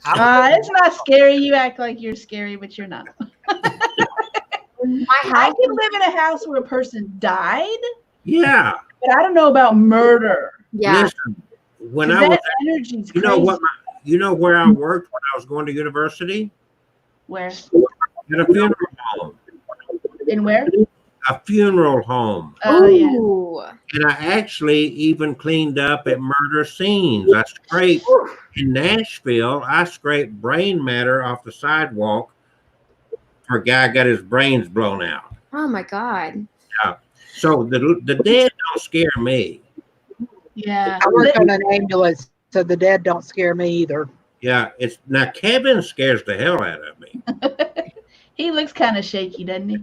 It's not scary. You act like you're scary, but you're not. My I house. can live in a house where a person died, Yeah. but I don't know about murder. Yeah. Listen, when 'Cause I was, that energy's you know crazy. what? You know where I worked when I was going to university? Where? At a funeral home. In where? A funeral home. Oh yeah. Ooh. And I actually even cleaned up at murder scenes. I scraped in Nashville. I scraped brain matter off the sidewalk for a guy got his brains blown out. Oh my God. So the dead don't scare me. Yeah. I work on an ambulance, so the dead don't scare me either. Yeah, it's now Kevin scares the hell out of me. He looks kind of shaky, doesn't he?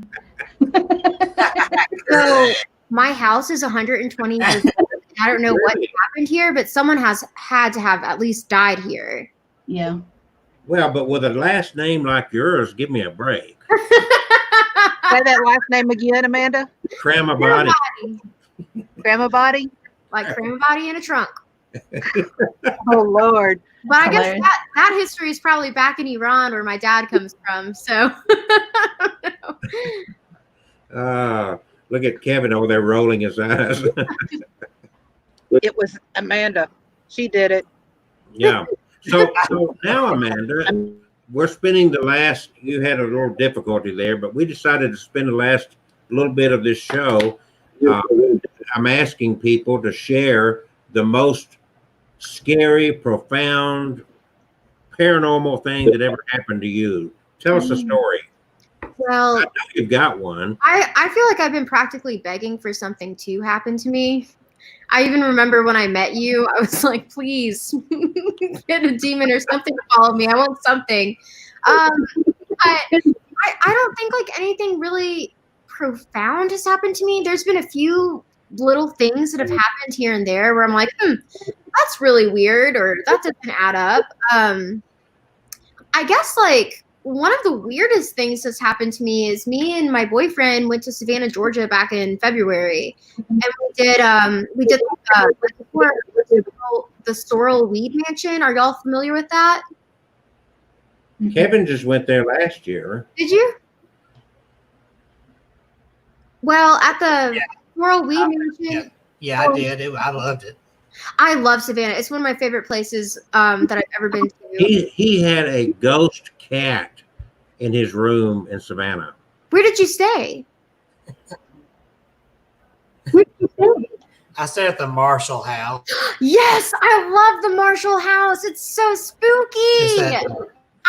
So my house is 120 years old. I don't know what Really? happened here, but someone has had to have at least died here. Yeah. Well, but with a last name like yours, give me a break. Say that last name again, Amanda. Cram a body. Grandma Body. Like cram a body in a trunk. Oh Lord. But I guess Hilarious. that history is probably back in Iran where my dad comes from. So Look at Kevin over there rolling his eyes. It was Amanda. She did it. Yeah. So now, Amanda, we're spending the last, you had a little difficulty there, but we decided to spend the last little bit of this show. I'm asking people to share the most scary, profound, paranormal thing that ever happened to you. Tell us a story. I well, know you've got one. I feel like I've been practically begging for something to happen to me. I even remember when I met you, I was like, please get a demon or something to follow me. I want something. But I don't think like anything really profound has happened to me. There's been a few little things that have happened here and there where I'm like, that's really weird, or that doesn't add up. I guess like one of the weirdest things that's happened to me is me and my boyfriend went to Savannah, Georgia back in February, and we did the Sorrel Weed Mansion. Are y'all familiar with that? Kevin just went there last year. Did you? Well, at the Sorrel Weed Mansion, Yeah, I did. I loved it. I love Savannah. It's one of my favorite places that I've ever been to. He had a ghost cat in his room in Savannah. Where did you stay? I stayed at the Marshall House. Yes, I love the Marshall House. It's so spooky.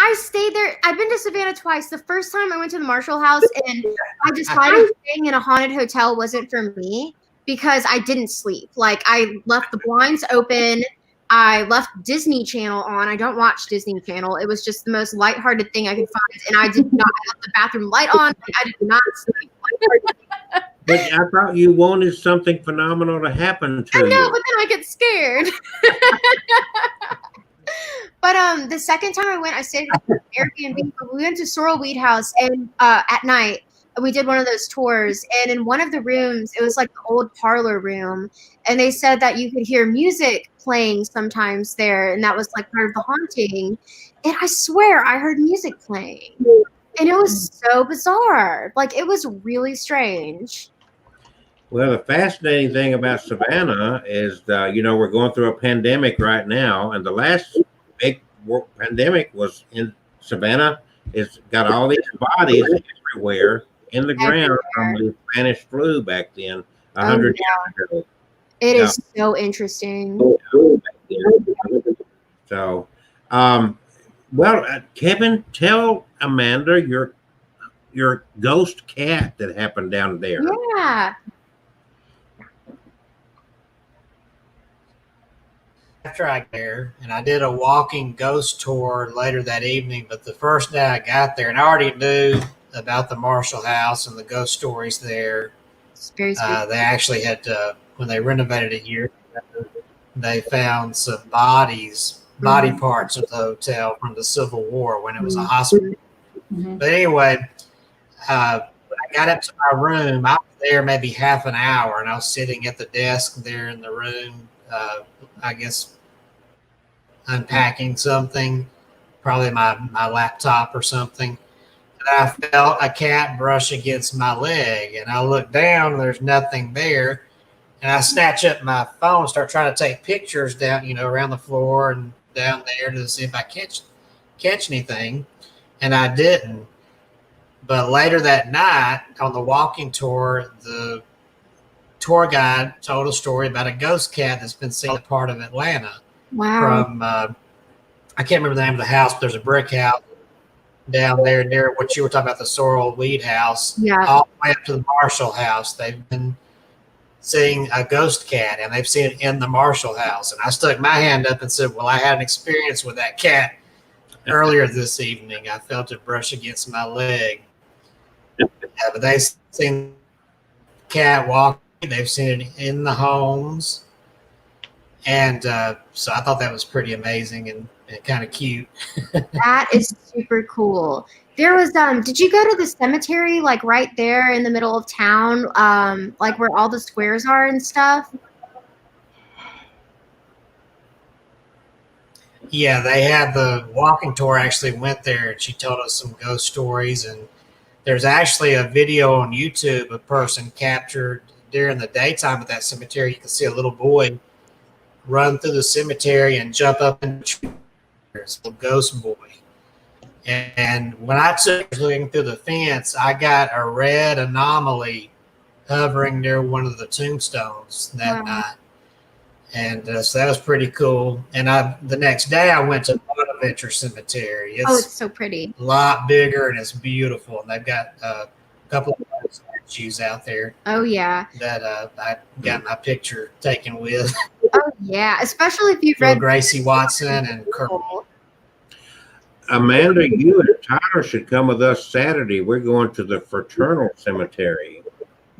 I stayed there. I've been to Savannah twice. The first time I went to the Marshall House, and I decided staying in a haunted hotel wasn't for me because I didn't sleep. Like, I left the blinds open. I left Disney Channel on. I don't watch Disney Channel. It was just the most lighthearted thing I could find. And I did not have the bathroom light on. Like, I did not sleep. But I thought you wanted something phenomenal to happen to I know, you. but then I get scared. But the second time I went, I stayed at Airbnb. We went to Sorrel Weed House, and at night we did one of those tours. And in one of the rooms, it was like the old parlor room, and they said that you could hear music playing sometimes there, and that was like part of the haunting. And I swear I heard music playing, and it was so bizarre. Like, it was really strange. Well, the fascinating thing about Savannah is, we're going through a pandemic right now, and the last big pandemic was in Savannah. It's got all these bodies everywhere in the ground from the Spanish flu back then, 100 years ago. It is so interesting. So, well, Kevin, tell Amanda your ghost cat that happened down there. Yeah. After I got there, and I did a walking ghost tour later that evening, but the first day I got there, and I already knew about the Marshall House and the ghost stories there. It's very spooky. They actually had when they renovated it years ago, they found some body parts of the hotel from the Civil War when it was a hospital. Mhm. But anyway, when I got up to my room, I was there maybe half an hour, and I was sitting at the desk there in the room, I guess unpacking something, probably my laptop or something. And I felt a cat brush against my leg, and I looked down, and there's nothing there. And I snatch up my phone, start trying to take pictures down, around the floor and down there to see if I catch anything. And I didn't. But later that night on the walking tour, the tour guide told a story about a ghost cat that's been seen in part of Atlanta. Wow. From I can't remember the name of the house, but there's a brick house down there near what you were talking about, the sorrel weed house, Yeah. all the way up to the Marshall House. They've been seeing a ghost cat, and they've seen it in the Marshall House. And I stuck my hand up and said, well, I had an experience with that cat earlier this evening. I felt it brush against my leg. Yeah, but they've seen the cat walking. They've seen it in the homes. And so I thought that was pretty amazing and kind of cute. That is super cool. There was did you go to the cemetery like right there in the middle of town, like where all the squares are and stuff? Yeah, they had the walking tour actually went there, and she told us some ghost stories. And there's actually a video on YouTube, a person captured during the daytime at that cemetery. You can see a little boy run through the cemetery and jump up in the tree. It's a ghost boy. And when I took looking through the fence, I got a red anomaly hovering near one of the tombstones that night. And so that was pretty cool. And the next day I went to Bonaventure Cemetery. It's so pretty. A lot bigger and it's beautiful. And they've got a couple of statues out there. Oh yeah. That I got my picture taken with. Oh yeah, especially if you've read Gracie Watson and Kirk. Amanda, you and Tyler should come with us Saturday. We're going to the Fraternal Cemetery.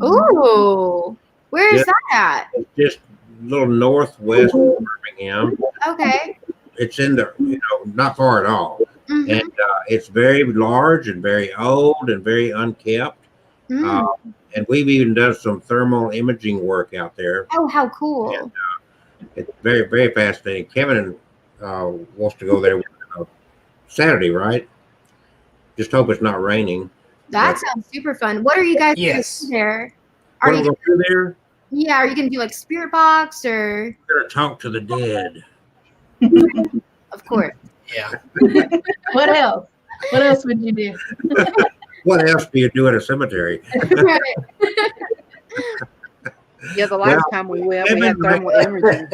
Ooh, where is that at? It's just a little northwest of Birmingham. Okay. It's in the, not far at all. Mm-hmm. And it's very large and very old and very unkept. Mm. And we've even done some thermal imaging work out there. Oh, how cool. And, it's very, very fascinating. Kevin wants to go there Saturday, right? Just hope it's not raining. That sounds super fun. What are you guys going to do there? Are you going to do there? Yeah, are you going to do like spirit box or? We're going to talk to the dead. Of course. Yeah. What else? What else would you do? What else do you do at a cemetery? Right. Yeah, the last time we went, we had thermal imaging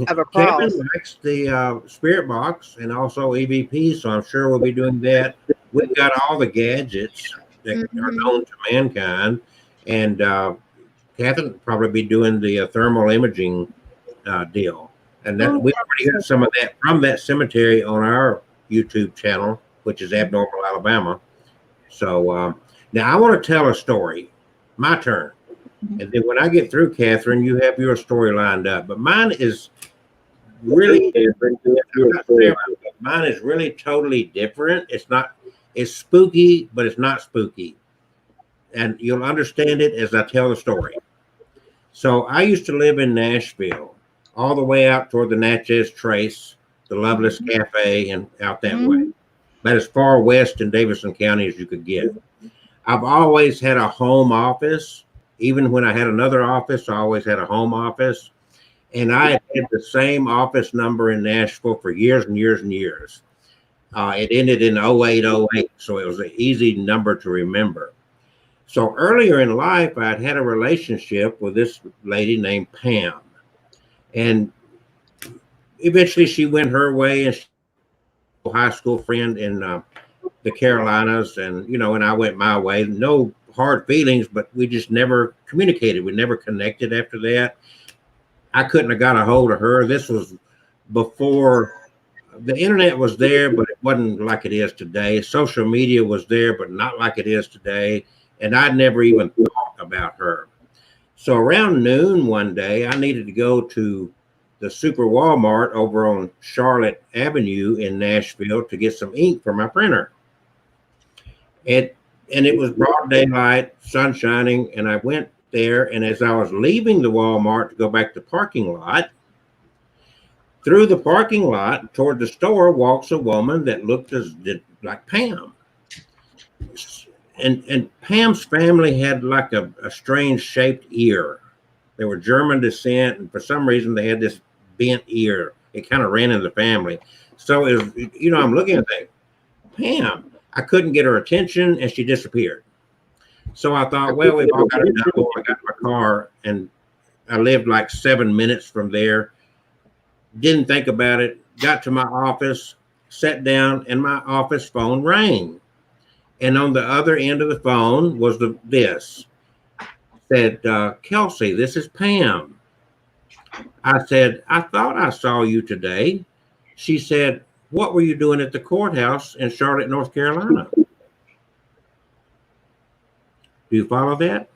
of a cross. Kevin likes the spirit box and also EVP, so I'm sure we'll be doing that. We've got all the gadgets that are known to mankind, and Catherine will probably be doing the thermal imaging deal. And that we already got some of that from that cemetery on our YouTube channel, which is Abnormal Alabama. So now I want to tell a story. My turn. And then when I get through, Catherine, you have your story lined up. But mine is really different. Mine is really totally different. It's spooky, but it's not spooky. And you'll understand it as I tell the story. So I used to live in Nashville, all the way out toward the Natchez Trace, the Loveless Cafe, and out that way. About as far west in Davidson County as you could get. I've always had a home office. Even when I had another office, I always had a home office. And I had the same office number in Nashville for years and years and years. It ended in 0808, so it was an easy number to remember. So earlier in life, I'd had a relationship with this lady named Pam. And eventually she went her way, and she was a high school friend in the Carolinas, and and I went my way. No hard feelings, but we just never communicated. We never connected after that. I couldn't have got a hold of her. This was before the internet was there, but it wasn't like it is today. Social media was there, but not like it is today. And I'd never even thought about her. So around noon one day, I needed to go to the Super Walmart over on Charlotte Avenue in Nashville to get some ink for my printer. And it was broad daylight, sun shining, and I went there. And as I was leaving the Walmart to go back to the parking lot, through the parking lot toward the store walks a woman that looked like Pam. And Pam's family had like a strange shaped ear. They were German descent, and for some reason they had this bent ear. It kind of ran in the family. So it was, I'm looking at that. Pam, I couldn't get her attention, and she disappeared. So I thought, well, we've all got a double. I got my car, and I lived like 7 minutes from there. Didn't think about it. Got to my office, sat down, and my office phone rang. And on the other end of the phone was this. Said, Kelsey, this is Pam. I said, I thought I saw you today. She said, what were you doing at the courthouse in Charlotte, North Carolina? Do you follow that?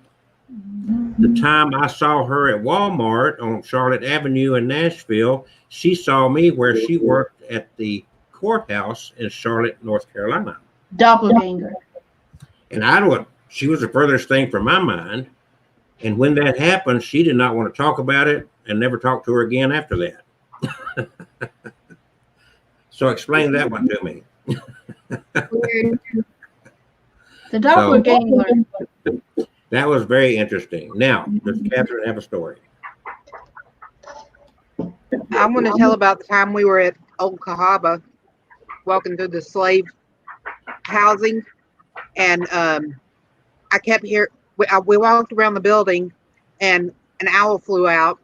The time I saw her at Walmart on Charlotte Avenue in Nashville, she saw me where she worked at the courthouse in Charlotte, North Carolina. Doppelganger. And she was the furthest thing from my mind. And when that happened, she did not want to talk about it and never talked to her again after that. So explain that one to me. Weird. The doppelganger. So, that was very interesting. Now, does Catherine have a story? I want to tell about the time we were at Old Cahaba, walking through the slave housing, and I kept hearing. We walked around the building, and an owl flew out,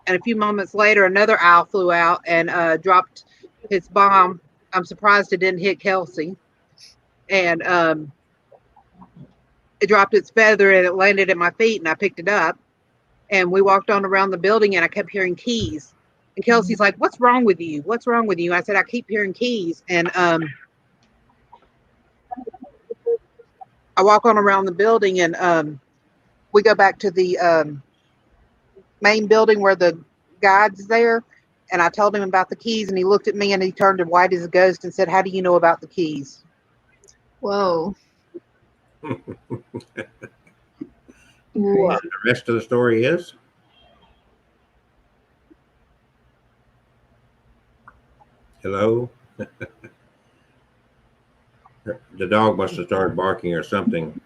and a few moments later, another owl flew out and dropped its bomb. I'm surprised it didn't hit Kelsey, and it dropped its feather and it landed at my feet, and I picked it up, and we walked on around the building, and I kept hearing keys. And Kelsey's like, "What's wrong with you? What's wrong with you?" I said, "I keep hearing keys." And I walk on around the building, and we go back to the main building where the guide's there. And I told him about the keys, and he looked at me and he turned white as a ghost and said, "How do you know about the keys?" Whoa. The rest of the story is? Hello? The dog must have started barking or something.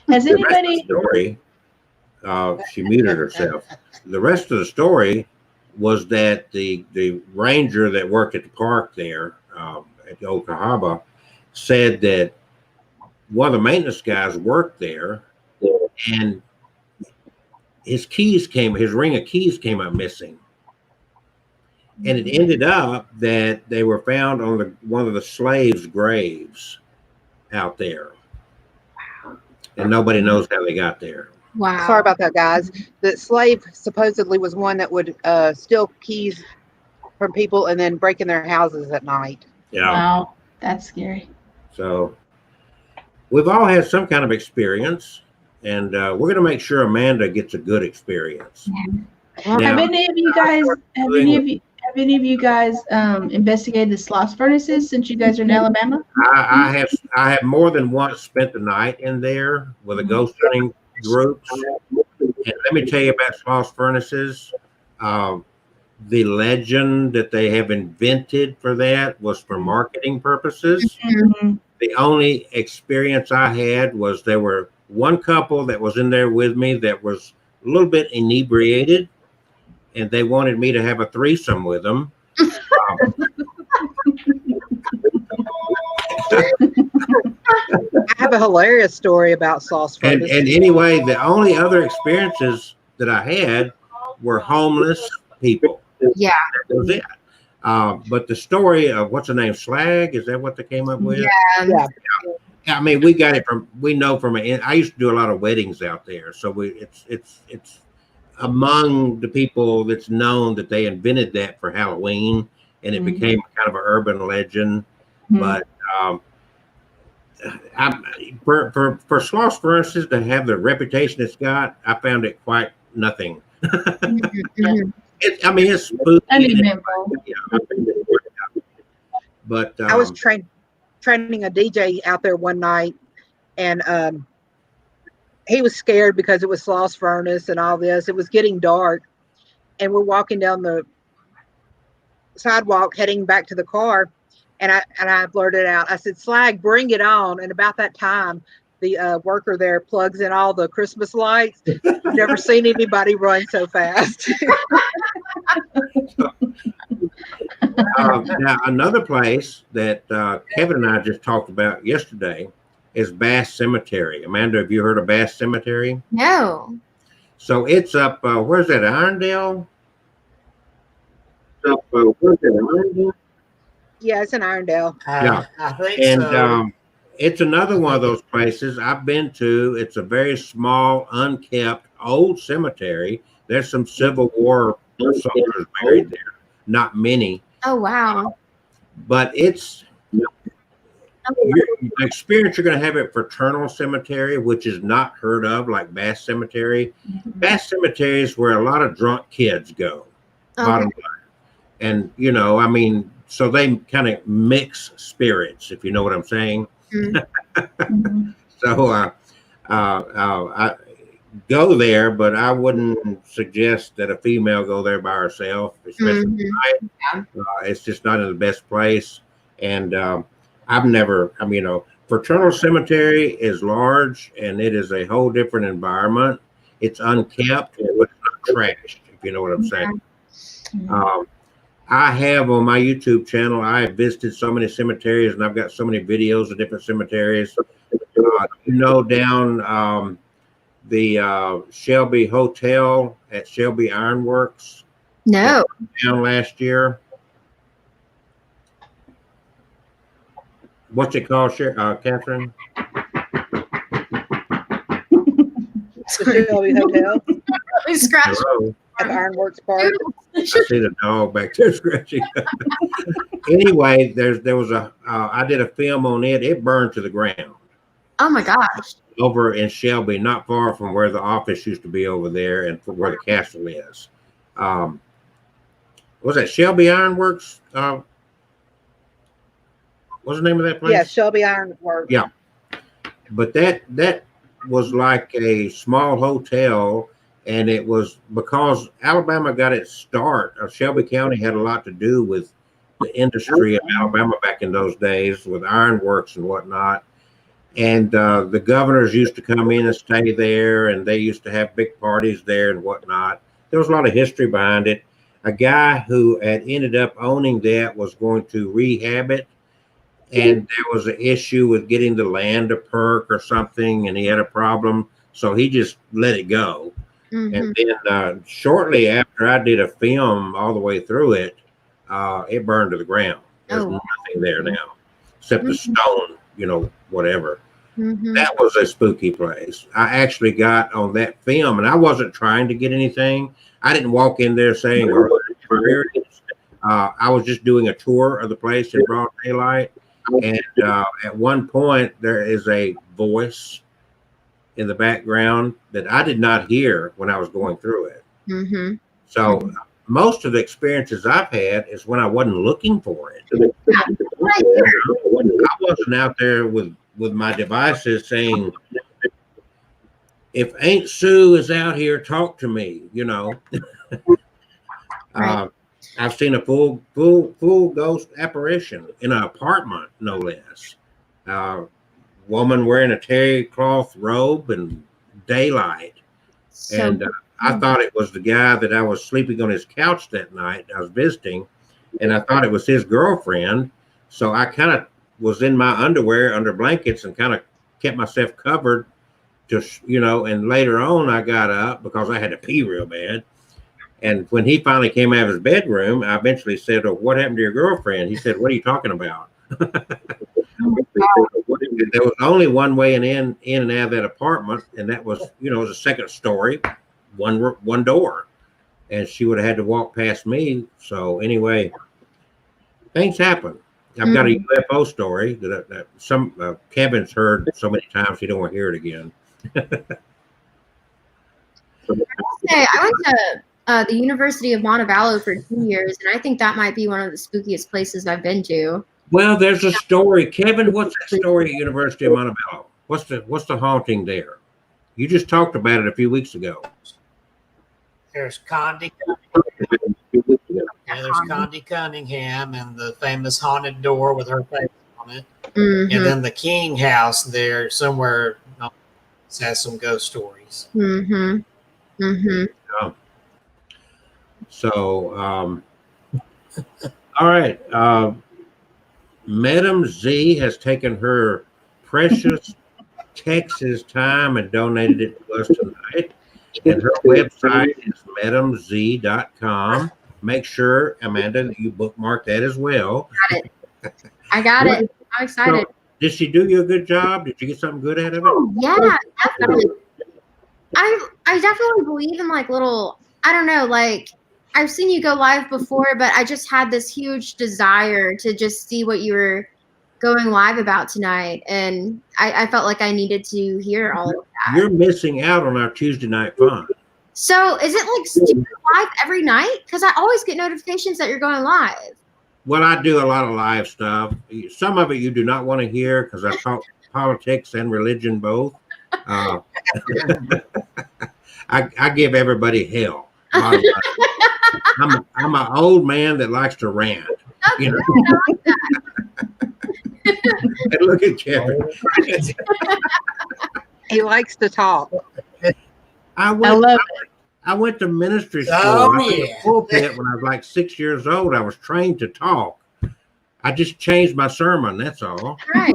Has The rest of anybody? the story, she muted herself. The rest of the story was that the ranger that worked at the park there at the Old Cahaba said that one of the maintenance guys worked there, and his ring of keys came up missing. And it ended up that they were found on one of the slaves' graves out there. And nobody knows how they got there. Wow. Sorry about that, guys. The slave supposedly was one that would steal keys from people and then break in their houses at night. Yeah. Wow, that's scary. So we've all had some kind of experience, and we're going to make sure Amanda gets a good experience. Have any of you guys investigated the slot furnaces since you guys are in Alabama? I have more than once spent the night in there with a ghost hunting groups. And let me tell you about Sloss furnaces. The legend that they have invented for that was for marketing purposes. Mm-hmm. The only experience I had was there were one couple that was in there with me that was a little bit inebriated, and they wanted me to have a threesome with them. I have a hilarious story about sauce And furnace. anyway, the only other experiences that I had were homeless people. Yeah. That was it. But the story of what's the name, Slag, is that what they came up with? Yeah. I mean, we got it from, we know from I used to do a lot of weddings out there, so it's among the people that's known that they invented that for Halloween, and it became kind of an urban legend. But for Sloss furnaces to have the reputation it's got, I found it quite nothing. I mean, it's spooky. But I was training a DJ out there one night, and he was scared because it was Sloss furnace and all this. It was getting dark, and we're walking down the sidewalk heading back to the car, and I blurted out, I said, "Slag, bring it on!" And about that time, the worker there plugs in all the Christmas lights. I've never seen anybody run so fast. Now, another place that Kevin and I just talked about yesterday is Bass Cemetery. Amanda, have you heard of Bass Cemetery? No. So it's up, where's that, Irondale? Yeah, it's in Irondale. Yeah. I think And so. it's another one of those places I've been to. It's a very small, unkept, old cemetery. There's some Civil War soldiers buried there. Not many. Oh wow. But it's the experience you're going to have at Fraternal Cemetery, which is not heard of, like Bass Cemetery. Bass Cemetery is where a lot of drunk kids go. Bottom line. And, you know, I mean, so they kind of mix spirits, if you know what I'm saying. So I go there, but I wouldn't suggest that a female go there by herself, especially tonight. It's just not in the best place. And I've never, I mean, you know, Fraternal Cemetery is large and it is a whole different environment. It's unkept, but it's not trashed, if you know what I'm saying. I have on my YouTube channel, I have visited so many cemeteries and I've got so many videos of different cemeteries. You know, down the Shelby Hotel at Shelby Ironworks. No. Down last year. What's it called, Catherine? The Shelby Hotel Scratch. Hello. at the Ironworks Park. I see the dog back there scratching. Anyway, there was I did a film on it. It burned to the ground. Oh my gosh. Over in Shelby, not far from where the office used to be over there and from where the castle is. Was that Shelby Ironworks? What's the name of that place? Yeah, Shelby Ironworks. Yeah. But that was like a small hotel, and it was because Alabama got its start. Shelby County had a lot to do with the industry of Alabama back in those days with ironworks and whatnot. And the governors used to come in and stay there, and they used to have big parties there and whatnot. There was a lot of history behind it. A guy who had ended up owning that was going to rehab it, and there was an issue with getting the land to perk or something, and he had a problem, so he just let it go. And then shortly after I did a film all the way through it, it burned to the ground. There's nothing there now except the stone, you know, whatever. That was a spooky place. I actually got on that film, and I wasn't trying to get anything. I didn't walk in there saying, I was just doing a tour of the place in broad daylight. And at one point, there is a voice in the background that I did not hear when I was going through it. So most of the experiences I've had is when I wasn't looking for it. I wasn't out there with my devices saying, if Aunt Sue is out here, talk to me, you know. I've seen a full ghost apparition in an apartment, no less. Woman wearing a terry cloth robe and daylight. And I thought it was the guy that I was sleeping on his couch that night. I was visiting, and I thought it was his girlfriend. So I kind of was in my underwear under blankets and kind of kept myself covered to, you know, and later on I got up because I had to pee real bad. And when he finally came out of his bedroom, I eventually said, "Oh, what happened to your girlfriend?" He said, "What are you talking about?" There was only one way in and out of that apartment, and that was, it was a second story, one door, and she would have had to walk past me. So anyway, things happen. I've got a UFO story that some Kevin's heard so many times he don't want to hear it again. I went to the University of Montevallo for 2 years, and I think that might be one of the spookiest places I've been to. Well, there's a story, Kevin. What's that story at University of Montevallo? What's the haunting there? You just talked about it a few weeks ago. There's Condi. There's Condi Cunningham and the famous haunted door with her face on it. And then the King House there somewhere has some ghost stories. So, all right. Madam Z has taken her precious Texas time and donated it to us tonight. And her website is madamzee.com. Make sure, Amanda, that you bookmark that as well. Got it. I got it. I'm excited. So, did she do you a good job? Did you get something good out of it? Oh, yeah, definitely. I definitely believe in like little, I don't know, like I've seen you go live before, but I just had this huge desire to just see what you were going live about tonight. And I felt like I needed to hear all of that. You're missing out on our Tuesday night fun. So is it like live every night? Because I always get notifications that you're going live. Well, I do a lot of live stuff. Some of it you do not want to hear because I talk politics and religion both. I give everybody hell. I'm an old man that likes to rant. Okay, I like that. And look at Kevin. He likes to talk. I went to ministry school. I was in the pulpit when I was like 6 years old. I was trained to talk. I just changed my sermon. That's all. Right.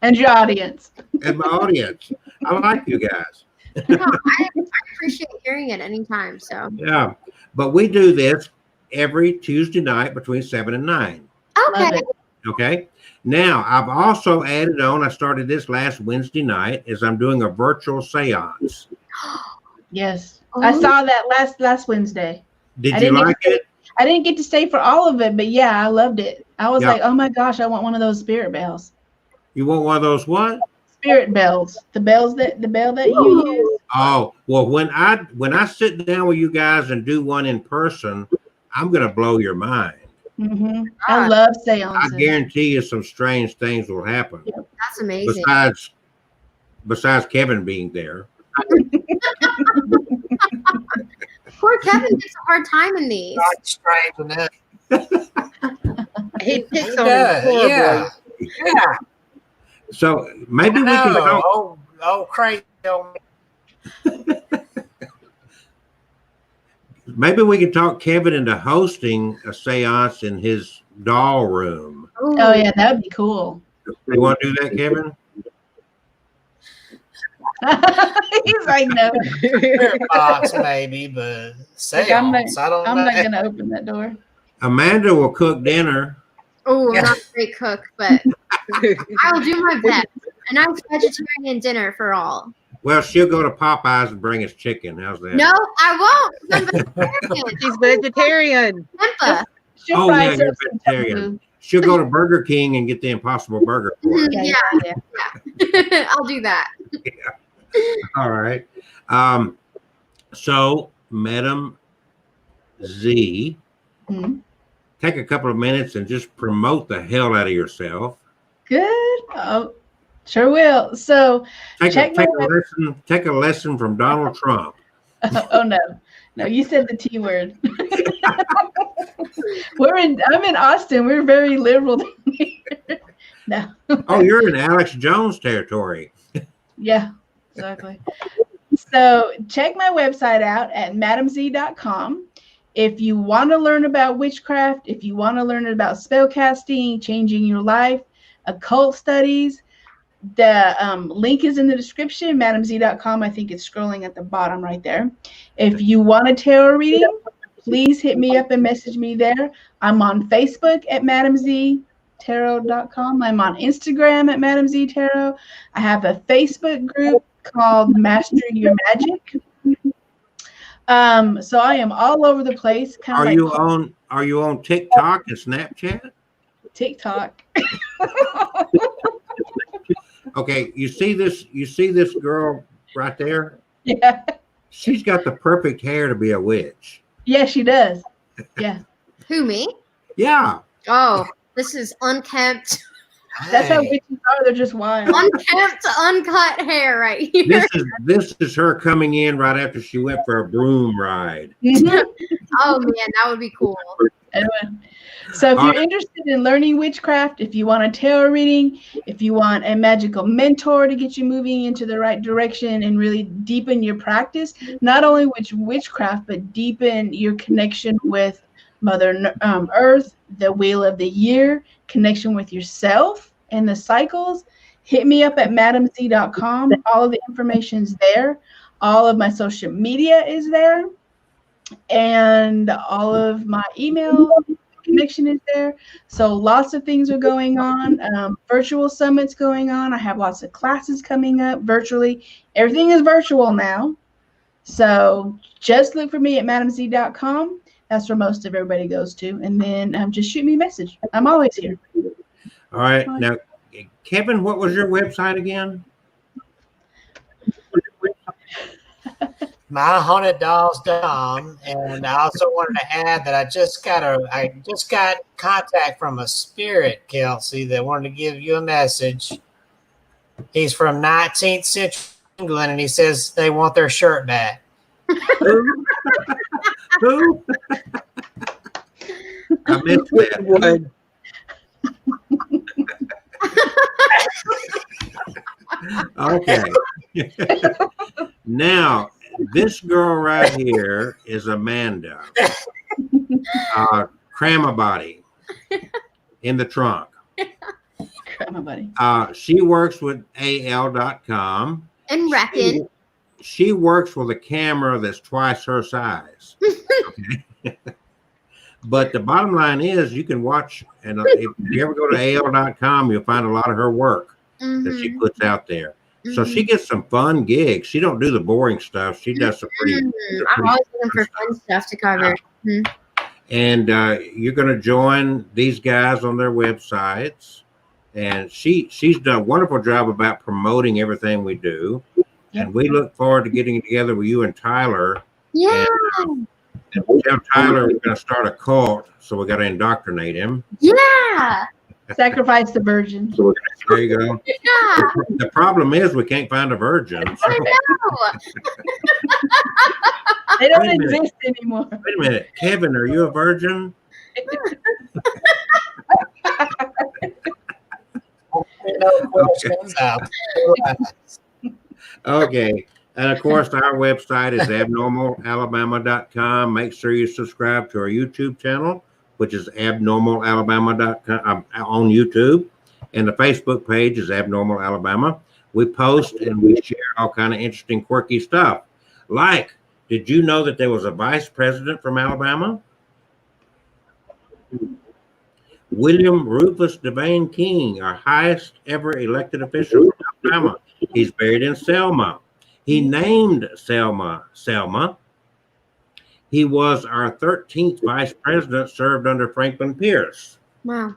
And your audience. And my audience. I like you guys. No, I appreciate hearing it anytime. So Yeah, but we do this every Tuesday night between 7 and 9. okay. Okay. Now I've also added on. I started this last Wednesday night as I'm doing a virtual seance. Yes. I saw that last Wednesday. Did you like it? I didn't get to stay for all of it, but yeah, I loved it. I was like, oh my gosh, I want one of those spirit bells. You want one of those what? Spirit bells. The bell that you use. Oh, well, when I sit down with you guys and do one in person, I'm gonna blow your mind. I love seances. I guarantee you some strange things will happen. That's amazing. Besides Kevin being there. Poor Kevin gets a hard time in these. Not strange enough. He picks on his poor boy. Yeah. So maybe we can talk. Oh, crazy. Maybe we can talk Kevin into hosting a seance in his doll room. Oh yeah, that would be cool. You want to do that, Kevin? He's like, no. Spirit box maybe, but seance, I don't know. I'm not gonna open that door. Amanda will cook dinner. Oh, I'm not a great cook, but I'll do my best. A nice vegetarian dinner for all. Well, she'll go to Popeyes and bring us chicken. How's that? No, I won't. I'm vegetarian. She's vegetarian. She'll fry you're some vegetarian. She'll go to Burger King and get the Impossible Burger for us. Yeah. I'll do that. All right. So, Madam Z, take a couple of minutes and just promote the hell out of yourself. Good. Oh, sure will. So take a lesson from Donald Trump. Oh no, you said the T word. I'm in Austin. We're very liberal here. No. Oh, you're in Alex Jones territory. Yeah, exactly. So check my website out at madamzee.com. If you want to learn about witchcraft, if you want to learn about spell casting, changing your life, occult studies, the link is in the description, madamzee.com. I think it's scrolling at the bottom right there. If you want a tarot reading, please hit me up and message me there. I'm on Facebook at madamzeetarot.com. I'm on Instagram at madamzeetarot. I have a Facebook group called Master Your Magic. So I am all over the place. Are you on TikTok and Snapchat? TikTok? Okay, you see this girl right there? Yeah. She's got the perfect hair to be a witch. Yeah, she does. Yeah. Who, me? Yeah. Oh, this is unkempt, That's how Hey, witches are. They're just wild. unkempt, uncut hair right here. This is her coming in right after she went for a broom ride. Mhm. Oh man, that would be cool. Anyway, so if you're interested in learning witchcraft, if you want a tarot reading, if you want a magical mentor to get you moving into the right direction and really deepen your practice, not only with witchcraft, but deepen your connection with Mother Earth, the wheel of the year, connection with yourself and the cycles, hit me up at madamzee.com. All of the information's there. All of my social media is there. And all of my email connection is there. So lots of things are going on. Virtual summits going on. I have lots of classes coming up virtually. Everything is virtual now. So just look for me at madamzee.com. That's where most of everybody goes to. And then just shoot me a message. I'm always here. All right. Now, Kevin, what was your website again? myhauntedDolls.com, and I also wanted to add that I just got contact from a spirit, Kelsey, that wanted to give you a message. He's from 19th century England, and he says they want their shirt back. Who? I missed that. Okay. Now, this girl right here is Amanda. Cramabody in the trunk. My buddy. She works with AL.com. And reckon. She works with a camera that's twice her size. Okay. But the bottom line is you can watch, and if you ever go to AL.com, you'll find a lot of her work that she puts out there. So she gets some fun gigs. She don't do the boring stuff. She does some pretty. I'm always looking for fun stuff to cover. And you're going to join these guys on their websites. And she's done a wonderful job about promoting everything we do. And we look forward to getting together with you and Tyler. Yeah. And we tell Tyler we're going to start a cult, so we got to indoctrinate him. Yeah. Sacrifice the virgin. There you go. Yeah. The problem is we can't find a virgin. So. I know. They don't Wait a minute. exist anymore. Wait a minute, Kevin, are you a virgin? Okay. And of course, our website is abnormalalabama.com. Make sure you subscribe to our YouTube channel, which is abnormalalabama.com on YouTube. And the Facebook page is Abnormal Alabama. We post and we share all kind of interesting, quirky stuff. Like, did you know that there was a vice president from Alabama? William Rufus Devane King, our highest ever elected official from Alabama. He's buried in Selma. He named Selma Selma. He was our 13th vice president, served under Franklin Pierce. Wow.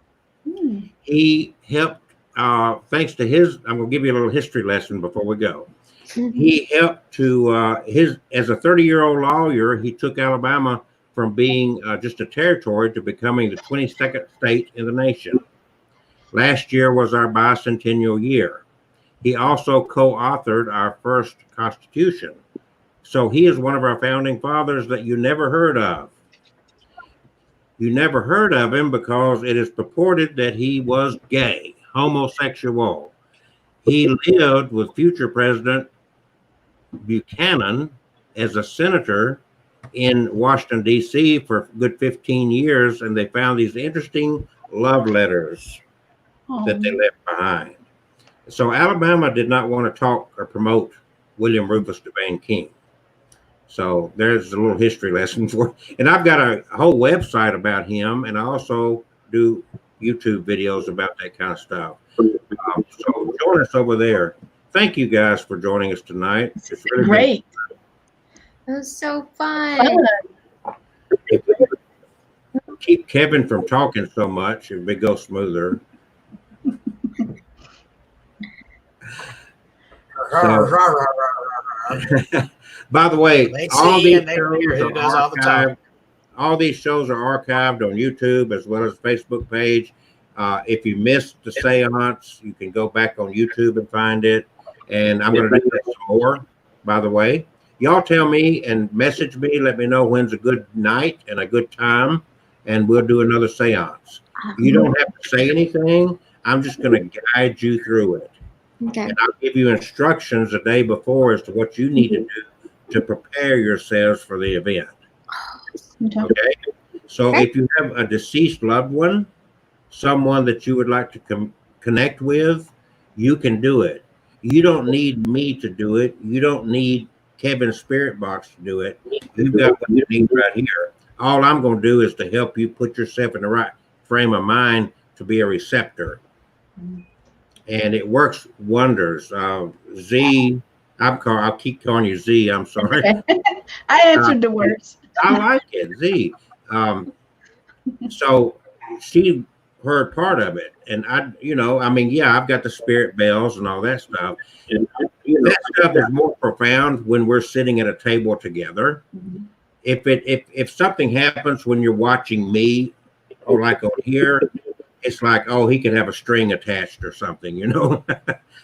He helped, thanks to his, I'm going to give you a little history lesson before we go. He helped to, as a 30-year-old lawyer, he took Alabama from being just a territory to becoming the 22nd state in the nation. Last year was our bicentennial year. He also co-authored our first Constitution. So he is one of our founding fathers that you never heard of. You never heard of him because it is purported that he was gay, homosexual. He lived with future President Buchanan as a senator in Washington, D.C. for a good 15 years, and they found these interesting love letters that they left behind. So Alabama did not want to talk or promote William Rufus Devane King. So there's a little history lesson for. And I've got a whole website about him, and I also do YouTube videos about that kind of stuff. So join us over there. Thank you guys for joining us tonight. It's really Great. It was so fun. Fun. If we could keep Kevin from talking so much, it would go smoother. So, by the way, Let's all see, these and they hear shows who does are all the archived. talking. All these shows are archived on YouTube as well as Facebook page. If you missed the seance, you can go back on YouTube and find it. And I'm going to do this some more, by the way. Y'all tell me and message me. Let me know when's a good night and a good time, and we'll do another seance. You don't have to say anything. I'm just going to guide you through it. Okay. And I'll give you instructions the day before as to what you need to do to prepare yourselves for the event. Okay. Okay. So if you have a deceased loved one, someone that you would like to connect with, you can do it. You don't need me to do it. You don't need Kevin's spirit box to do it. You've got what you need right here. All I'm going to do is to help you put yourself in the right frame of mind to be a receptor. And it works wonders. Zee, I'll keep calling you Zee. I'm sorry. I answered the words. I like it, Zee. So she heard part of it, and I've got the spirit bells and all that stuff. And that stuff is more profound when we're sitting at a table together. Mhm. If something happens when you're watching me, or like on here, it's like, oh, he could have a string attached or something,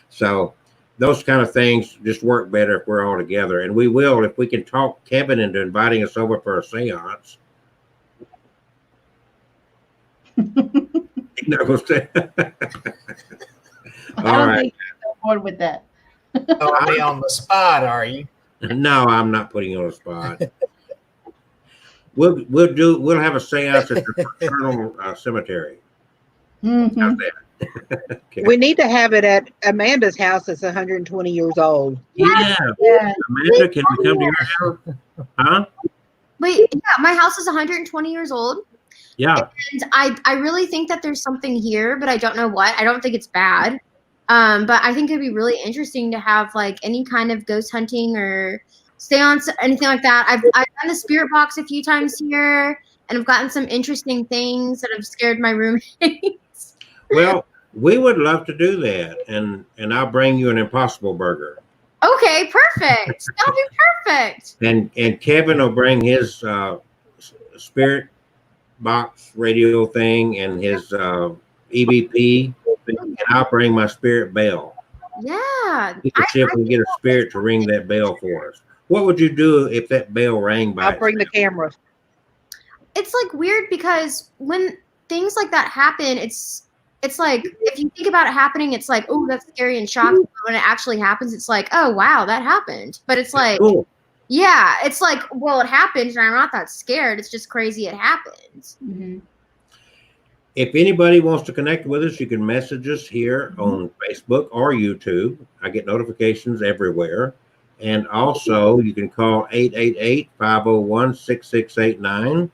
So those kind of things just work better if we're all together. And we will, if we can talk Kevin into inviting us over for a seance. All I don't right. think I'm on board with that. Throwing me on the spot, are you? No, I'm not putting you on the spot. We'll have a seance at the fraternal cemetery. Mhm. How's that? Okay. We need to have it at Amanda's house that's 120 years old. Yeah, Yeah. Amanda, can we come to your house? Huh? Wait, yeah, my house is 120 years old. Yeah. And I really think that there's something here, but I don't know what. I don't think it's bad. But I think it'd be really interesting to have like any kind of ghost hunting or seance, anything like that. I've done the spirit box a few times here, and I've gotten some interesting things that have scared my roommates. Well, we would love to do that, and I'll bring you an Impossible Burger. Okay, perfect. That'll be perfect. And Kevin will bring his spirit box radio thing and his EVP, and I'll bring my spirit bell. Yeah. We can see if we can get a spirit to ring that bell for us. What would you do if that bell rang by I'll bring the camera. It's like weird because when things like that happen, it's like if you think about it happening, it's like, oh, that's scary and shocking. But when it actually happens, it's like, oh wow, that happened. But it's like, Cool. yeah, it's like, well, it happened, and I'm not that scared. It's just crazy it happened. Mhm. If anybody wants to connect with us, you can message us here on Facebook or YouTube. I get notifications everywhere. And also, you can call 888-501-6689.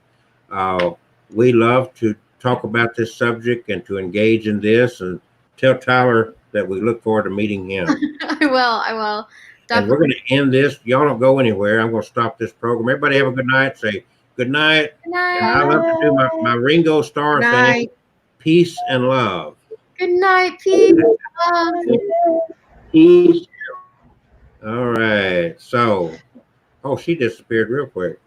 We love to talk about this subject and to engage in this, and tell Tyler that we look forward to meeting him. I will. And we're going to end this. Y'all don't go anywhere. I'm going to stop this program. Everybody have a good night. Say good night. Good And night. I love to do my Ringo Starr thing. Night. Peace and love. Good night, people. Peace. All right. So, she disappeared real quick.